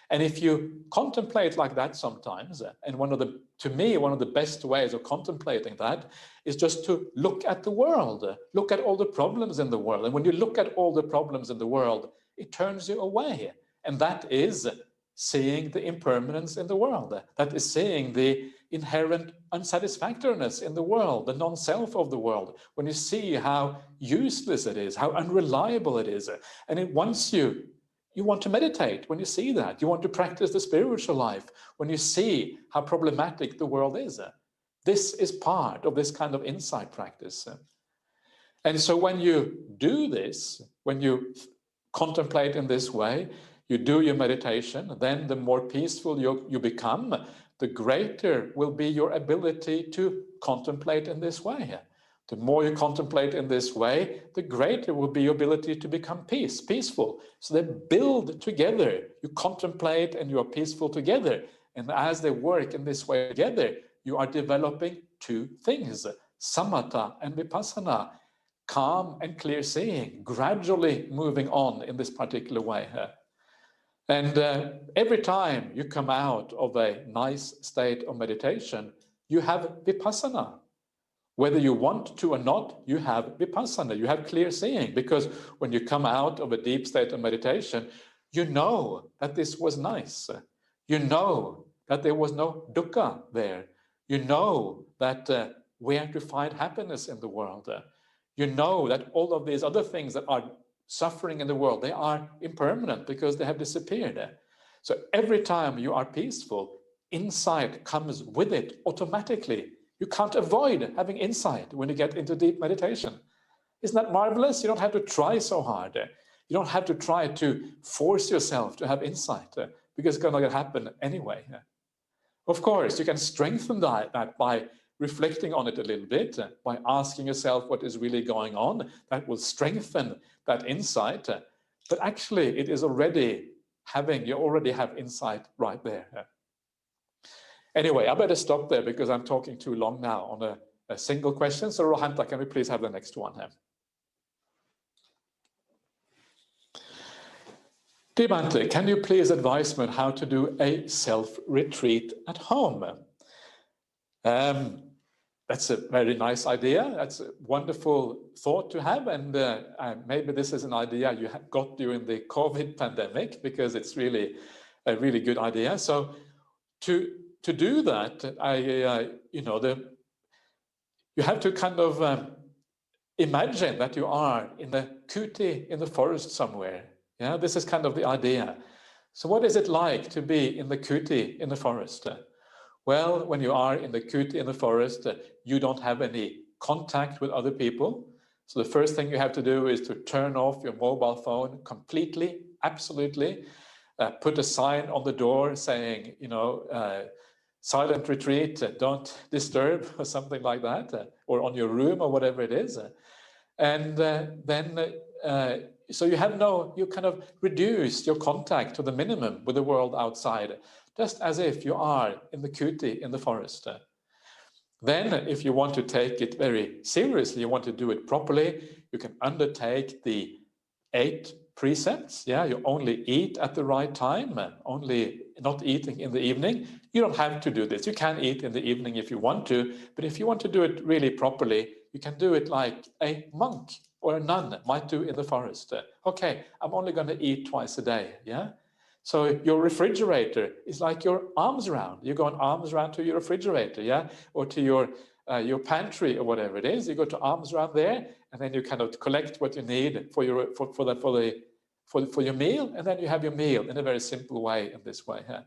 And if you contemplate like that sometimes, and to me, one of the best ways of contemplating that is just to look at the world, look at all the problems in the world. And when you look at all the problems in the world, it turns you away. And that is seeing the impermanence in the world. That is seeing the inherent unsatisfactoriness in the world, the non-self of the world. When you see how useless it is, how unreliable it is, and it wants you want to meditate when you see that. You want to practice the spiritual life when you see how problematic the world is. This is part of this kind of insight practice. And so when you do this, when you contemplate in this way, you do your meditation, then the more peaceful you become, the greater will be your ability to contemplate in this way. The more you contemplate in this way, the greater will be your ability to become peaceful. So they build together. You contemplate and you are peaceful together. And as they work in this way together, you are developing two things, samatha and vipassana, calm and clear seeing, gradually moving on in this particular way. And every time you come out of a nice state of meditation, you have vipassana. Whether you want to or not, you have vipassana, you have clear seeing, because when you come out of a deep state of meditation, you know that this was nice. You know that there was no dukkha there. You know that where to find happiness in the world. You know that all of these other things that are suffering in the world, they are impermanent because they have disappeared. So every time you are peaceful, insight comes with it automatically. You can't avoid having insight when you get into deep meditation. Isn't that marvelous? You don't have to try so hard. You don't have to try to force yourself to have insight because it's going to happen anyway. Of course, you can strengthen that by reflecting on it a little bit, by asking yourself what is really going on. That will strengthen that insight. But actually, it is already you already have insight right there. Anyway, I better stop there because I'm talking too long now on a single question. So Rohanta, can we please have the next one here? Dear Bhante, can you please advise me on how to do a self-retreat at home? That's a very nice idea. That's a wonderful thought to have. And maybe this is an idea you got during the COVID pandemic, because it's really a really good idea. So to do that, you have to kind of imagine that you are in the kuti in the forest somewhere. Yeah, this is kind of the idea. So what is it like to be in the kuti in the forest? Well, when you are in the kuti in the forest, you don't have any contact with other people. So the first thing you have to do is to turn off your mobile phone completely, absolutely. Put a sign on the door saying, silent retreat, don't disturb, or something like that, or on your room or whatever it is. And then so you kind of reduce your contact to the minimum with the world outside, just as if you are in the kuti in the forest. Then if you want to take it very seriously, you want to do it properly, you can undertake the 8 precepts. Yeah, you only eat at the right time, only not eating in the evening. You don't have to do this. You can eat in the evening if you want to, but if you want to do it really properly, you can do it like a monk or a nun might do in the forest. Okay, I'm only going to eat twice a day. Yeah. So your refrigerator is like your arms round. You go on arms round to your refrigerator, yeah, or to your pantry or whatever it is. You go to arms round there, and then you kind of collect what you need for your meal, and then you have your meal in a very simple way in this way. Yeah.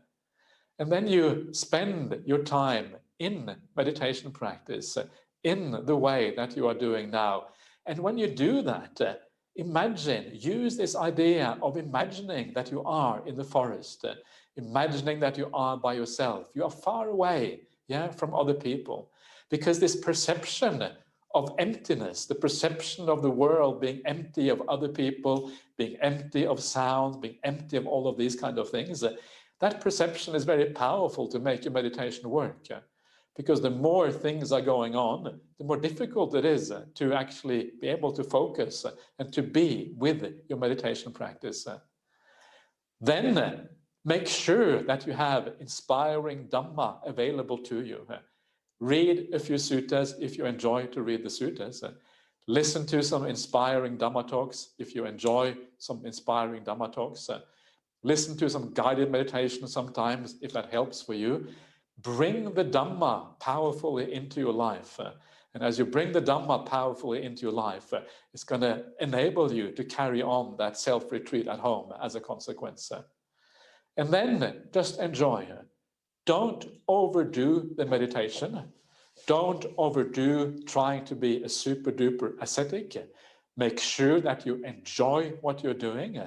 And then you spend your time in meditation practice in the way that you are doing now. And when you do that, use this idea of imagining that you are in the forest, imagining that you are by yourself. You are far away, yeah, from other people, because this perception of emptiness, the perception of the world being empty of other people, being empty of sounds, being empty of all of these kind of things, that perception is very powerful to make your meditation work. because the more things are going on, the more difficult it is to actually be able to focus and to be with your meditation practice. Then make sure that you have inspiring Dhamma available to you. Read a few suttas if you enjoy to read the suttas. Listen to some inspiring Dhamma talks if you enjoy some inspiring Dhamma talks. Listen to some guided meditation sometimes if that helps for you. Bring the Dhamma powerfully into your life. And as you bring the Dhamma powerfully into your life, it's going to enable you to carry on that self-retreat at home as a consequence. And then just enjoy. Don't overdo the meditation. Don't overdo trying to be a super duper ascetic. Make sure that you enjoy what you're doing.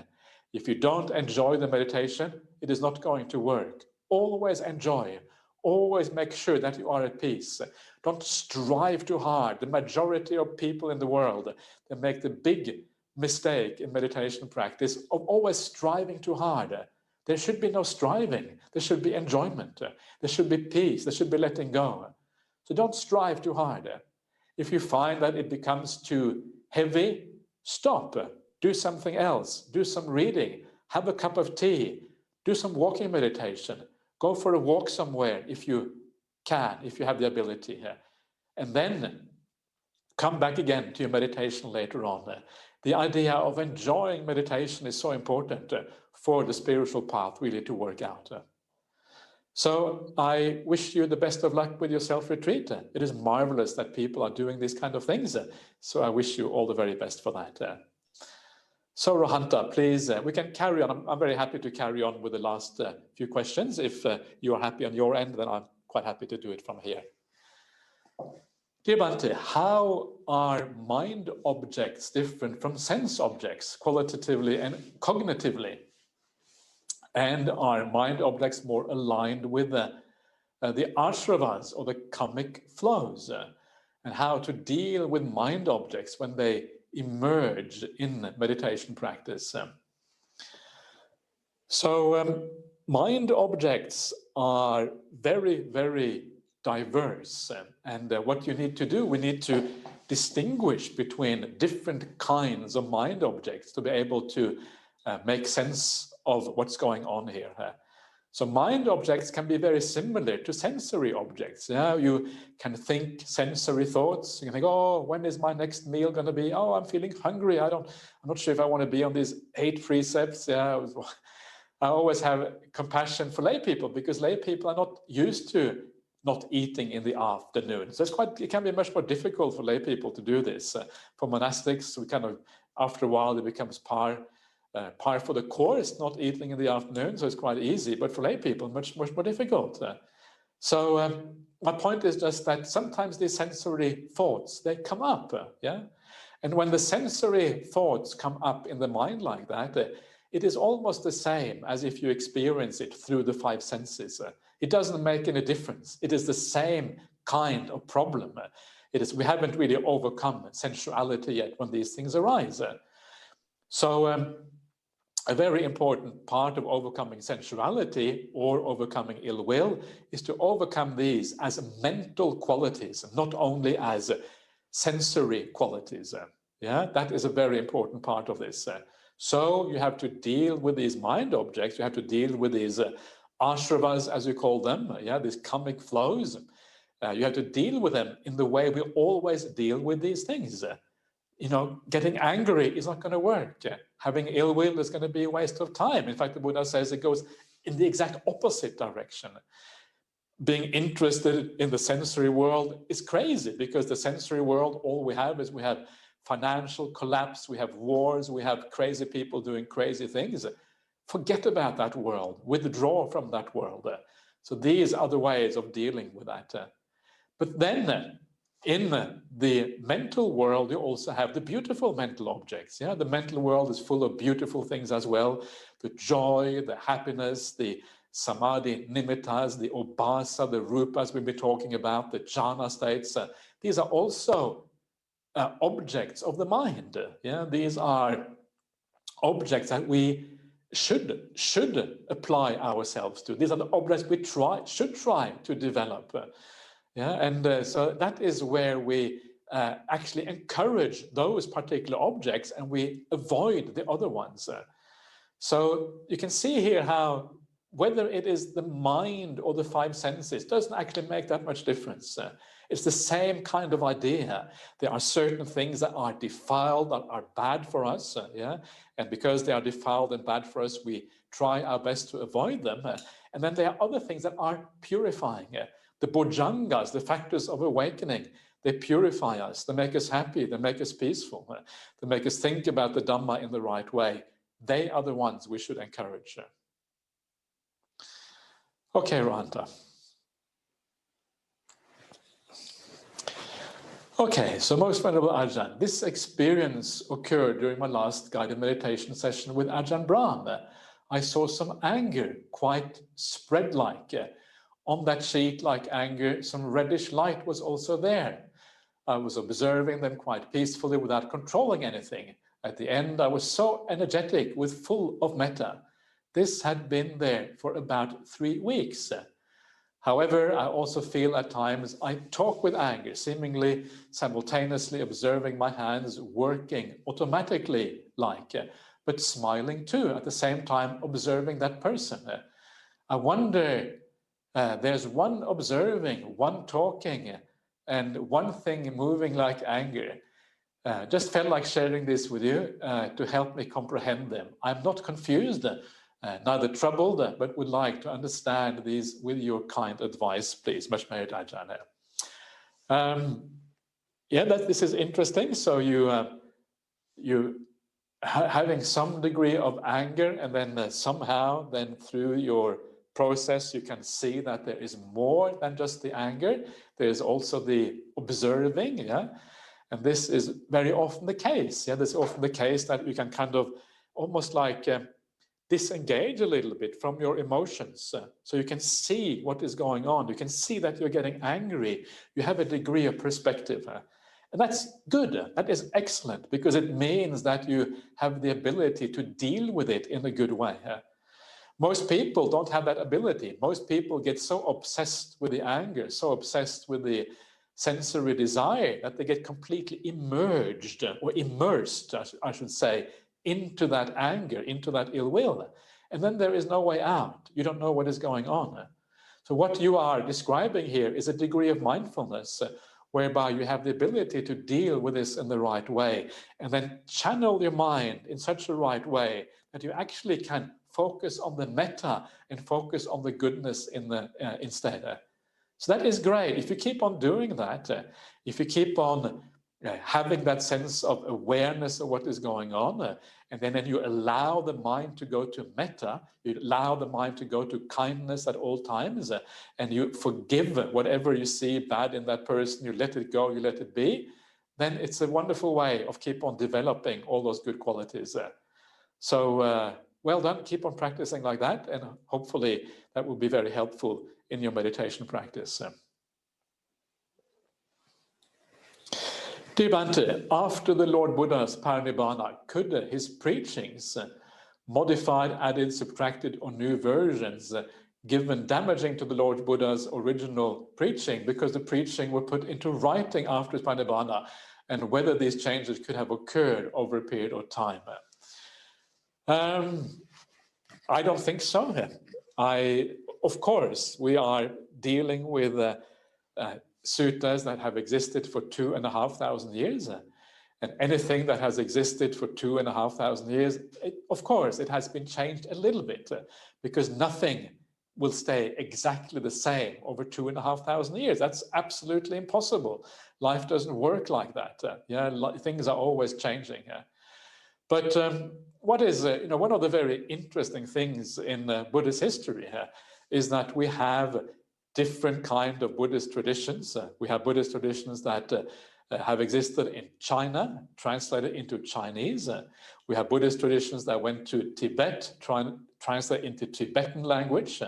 If you don't enjoy the meditation, it is not going to work. Always enjoy. Always make sure that you are at peace. Don't strive too hard. The majority of people in the world, they make the big mistake in meditation practice of always striving too hard. There should be no striving. There should be enjoyment. There should be peace. There should be letting go. So don't strive too hard. If you find that it becomes too heavy, stop. Do something else. Do some reading. Have a cup of tea. Do some walking meditation. Go for a walk somewhere if you can, if you have the ability. And then come back again to your meditation later on. The idea of enjoying meditation is so important for the spiritual path really to work out. So I wish you the best of luck with your self-retreat. It is marvelous that people are doing these kind of things. So I wish you all the very best for that. So Rohanta, please, we can carry on. I'm very happy to carry on with the last few questions. If you are happy on your end, then I'm quite happy to do it from here. Dear Bhante, how are mind objects different from sense objects, qualitatively and cognitively? And are mind objects more aligned with the ashravas or the karmic flows? And how to deal with mind objects when they emerge in meditation practice? So mind objects are very, very diverse. And what you need to do, we need to distinguish between different kinds of mind objects to be able to make sense of what's going on here. So mind objects can be very similar to sensory objects. Yeah, you can think sensory thoughts. You can think, oh, when is my next meal going to be? Oh, I'm feeling hungry. I'm not sure if I want to be on these 8 precepts. Yeah, I always have compassion for lay people because lay people are not used to not eating in the afternoon. So it can be much more difficult for lay people to do this. For monastics, we kind of, after a while, it becomes par for the course, not eating in the afternoon, so it's quite easy. But for lay people, much more difficult. So my point is just that sometimes these sensory thoughts, they come up, yeah? And when the sensory thoughts come up in the mind like that, it is almost the same as if you experience it through the 5 senses. It doesn't make any difference. It is the same kind of problem. We haven't really overcome sensuality yet when these things arise. So a very important part of overcoming sensuality or overcoming ill will is to overcome these as mental qualities, not only as sensory qualities. Yeah, that is a very important part of this. So you have to deal with these mind objects. You have to deal with these ashravas, as you call them. Yeah, these karmic flows. You have to deal with them in the way we always deal with these things. Getting angry is not going to work. Having ill will is going to be a waste of time. In fact, the Buddha says it goes in the exact opposite direction. Being interested in the sensory world is crazy because the sensory world, all we have is we have financial collapse, we have wars, we have crazy people doing crazy things. Forget about that world. Withdraw from that world. So these are the ways of dealing with that. But then in the mental world, you also have the beautiful mental objects. Yeah, the mental world is full of beautiful things as well. The joy, the happiness, the samadhi nimittas, the obhasa, the rupas we've been talking about, the jhana states. These are also objects of the mind. Yeah, these are objects that we should apply ourselves to. These are the objects we should try to develop. Yeah, and so that is where we actually encourage those particular objects and we avoid the other ones. So you can see here how whether it is the mind or the five senses doesn't actually make that much difference. It's the same kind of idea. There are certain things that are defiled, that are bad for us, yeah, and because they are defiled and bad for us, we try our best to avoid them. And then there are other things that are purifying. The bojjhangas, the factors of awakening, they purify us, they make us happy, they make us peaceful, they make us think about the Dhamma in the right way. They are the ones we should encourage. Okay, Rohanta. Okay, so most venerable Ajahn, this experience occurred during my last guided meditation session with Ajahn Brahm. I saw some anger, quite spread-like. On that sheet, like anger, some reddish light was also there. I was observing them quite peacefully without controlling anything. At the end, I was so energetic, with full of metta. This had been there for about 3 weeks. However, I also feel at times I talk with anger, seemingly simultaneously observing my hands working automatically but smiling too, at the same time observing that person. I wonder, there's one observing, one talking, and one thing moving like anger. Just felt like sharing this with you to help me comprehend them. I'm not confused, neither troubled, but would like to understand these with your kind advice, please. Much merit, Ajahn. Yeah, this is interesting. So you having some degree of anger, and then somehow, then through your process, you can see that there is more than just the anger. There is also the observing, yeah. And this is very often the case. Yeah, this is often the case that you can kind of almost like disengage a little bit from your emotions. So you can see what is going on. You can see that you're getting angry. You have a degree of perspective. And that's good. That is excellent, because it means that you have the ability to deal with it in a good way. Most people don't have that ability. Most people get so obsessed with the anger, so obsessed with the sensory desire, that they get completely immersed, or immersed, I should say, into that anger, into that ill will. And then there is no way out. You don't know what is going on. So what you are describing here is a degree of mindfulness whereby you have the ability to deal with this in the right way, and then channel your mind in such a right way that you actually can focus on the metta and focus on the goodness in the instead. So that is great. If you keep on doing that, if you keep on having that sense of awareness of what is going on, and then you allow the mind to go to metta, you allow the mind to go to kindness at all times, and you forgive whatever you see bad in that person, you let it go, you let it be, then it's a wonderful way of keep on developing all those good qualities. So well done, keep on practicing like that, and hopefully that will be very helpful in your meditation practice. Dear Bhante, after the Lord Buddha's parinibbana, could his preachings, modified, added, subtracted, or new versions, given damaging to the Lord Buddha's original preaching, because the preaching were put into writing after his parinibbana, and whether these changes could have occurred over a period of time? I don't think so. Of course, we are dealing with suttas that have existed for 2,500 years. And anything that has existed for 2,500 years, of course, it has been changed a little bit, because nothing will stay exactly the same over 2,500 years. That's absolutely impossible. Life doesn't work like that. Things are always changing. But what is, one of the very interesting things in Buddhist history is that we have different kind of Buddhist traditions. We have Buddhist traditions that have existed in China, translated into Chinese. We have Buddhist traditions that went to Tibet, translated into Tibetan language.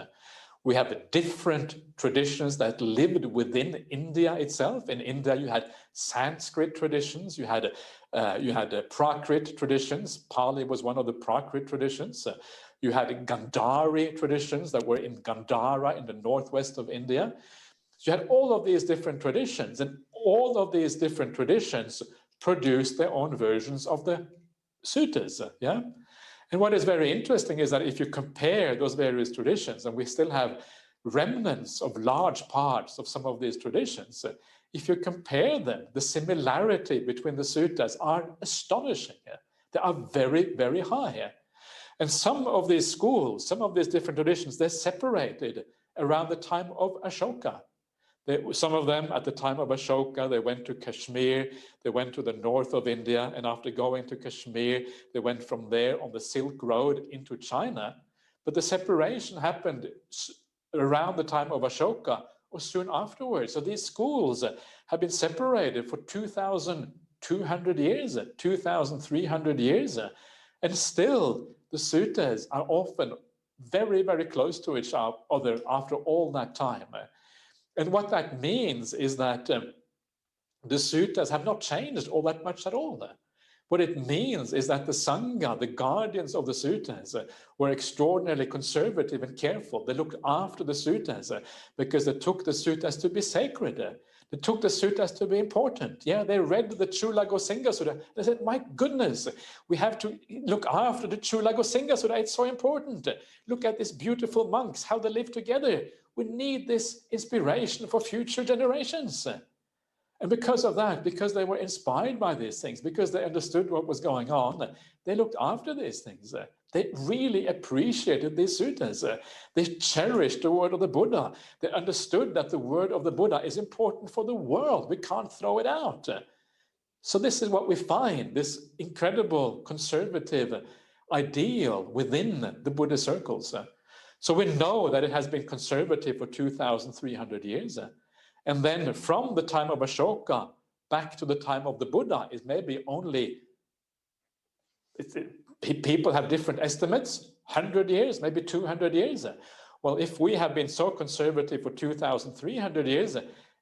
We have different traditions that lived within India itself. In India, you had Sanskrit traditions, you had Prakrit traditions. Pali was one of the Prakrit traditions. You had Gandhari traditions that were in Gandhara in the northwest of India. So you had all of these different traditions, and all of these different traditions produced their own versions of the suttas. Yeah. And what is very interesting is that if you compare those various traditions, and we still have remnants of large parts of some of these traditions, if you compare them, the similarity between the suttas are astonishing. They are very, very high. And some of these schools, some of these different traditions, they're separated around the time of Ashoka. Some of them at the time of Ashoka, they went to Kashmir, they went to the north of India, and after going to Kashmir, they went from there on the Silk Road into China. But the separation happened around the time of Ashoka or soon afterwards. So these schools have been separated for 2,200 years, 2,300 years, and still the suttas are often very, very close to each other after all that time. And what that means is that the suttas have not changed all that much at all. What it means is that the Sangha, the guardians of the suttas, were extraordinarily conservative and careful. They looked after the suttas because they took the suttas to be sacred. They took the suttas to be important. Yeah, they read the Chula Gosinga Sutta. They said, my goodness, we have to look after the Chula Gosinga Sutta. It's so important. Look at these beautiful monks, how they live together. We need this inspiration for future generations. And because of that, because they were inspired by these things, because they understood what was going on, they looked after these things. They really appreciated these suttas. They cherished the word of the Buddha. They understood that the word of the Buddha is important for the world. We can't throw it out. So this is what we find, this incredible conservative ideal within the Buddhist circles. So we know that it has been conservative for 2,300 years. And then from the time of Ashoka back to the time of the Buddha is maybe only, people have different estimates, 100 years, maybe 200 years. Well, if we have been so conservative for 2,300 years,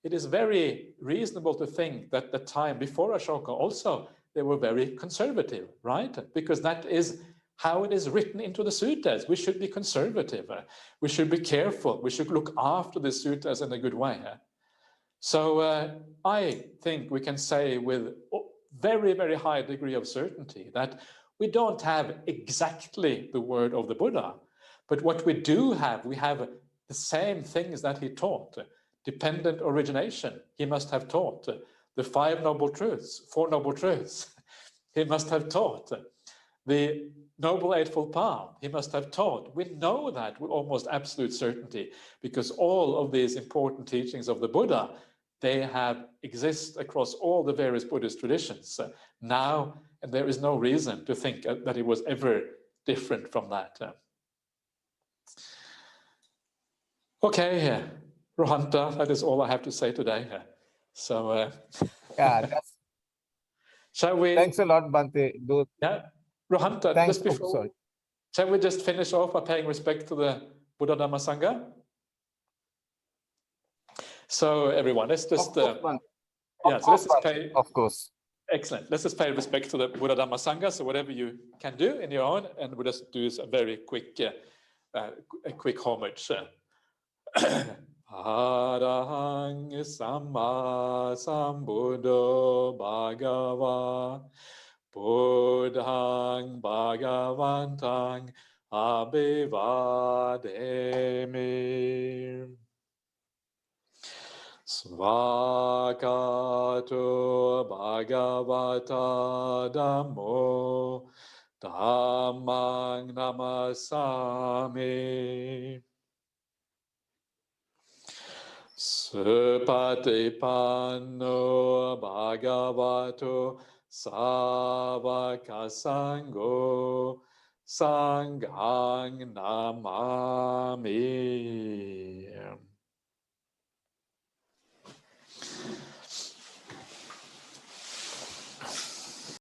it is very reasonable to think that the time before Ashoka also, they were very conservative, right? Because that is how it is written into the suttas. We should be conservative. We should be careful. We should look after the suttas in a good way. So I think we can say with very, very high degree of certainty that we don't have exactly the word of the Buddha, but what we do have, we have the same things that he taught. Dependent origination, he must have taught. The Four Noble Truths, he must have taught. The Noble Eightfold Path, he must have taught. We know that with almost absolute certainty because all of these important teachings of the Buddha, they exist across all the various Buddhist traditions now, and there is no reason to think that it was ever different from that. Okay, Rohanta, that is all I have to say today. So, Yeah, shall we? Thanks a lot, Bhante. Yeah, Rohanta, Thanks. just before, shall we just finish off by paying respect to the Buddha Dhamma Sangha? So everyone, let's just so let's just pay. Of course. Excellent. Let's just pay respect to the Buddha Dhamma Sangha. So whatever you can do in your own, and we'll just do a very quick, homage. Arahang Samma Sambuddho Bhagava Buddhang Bhagavantang Abhivademi. Svakato Bhagavata Dhammo Dhammang Namasami. Supatipanno Bhagavato Savaka Sangho Sanghang Namami.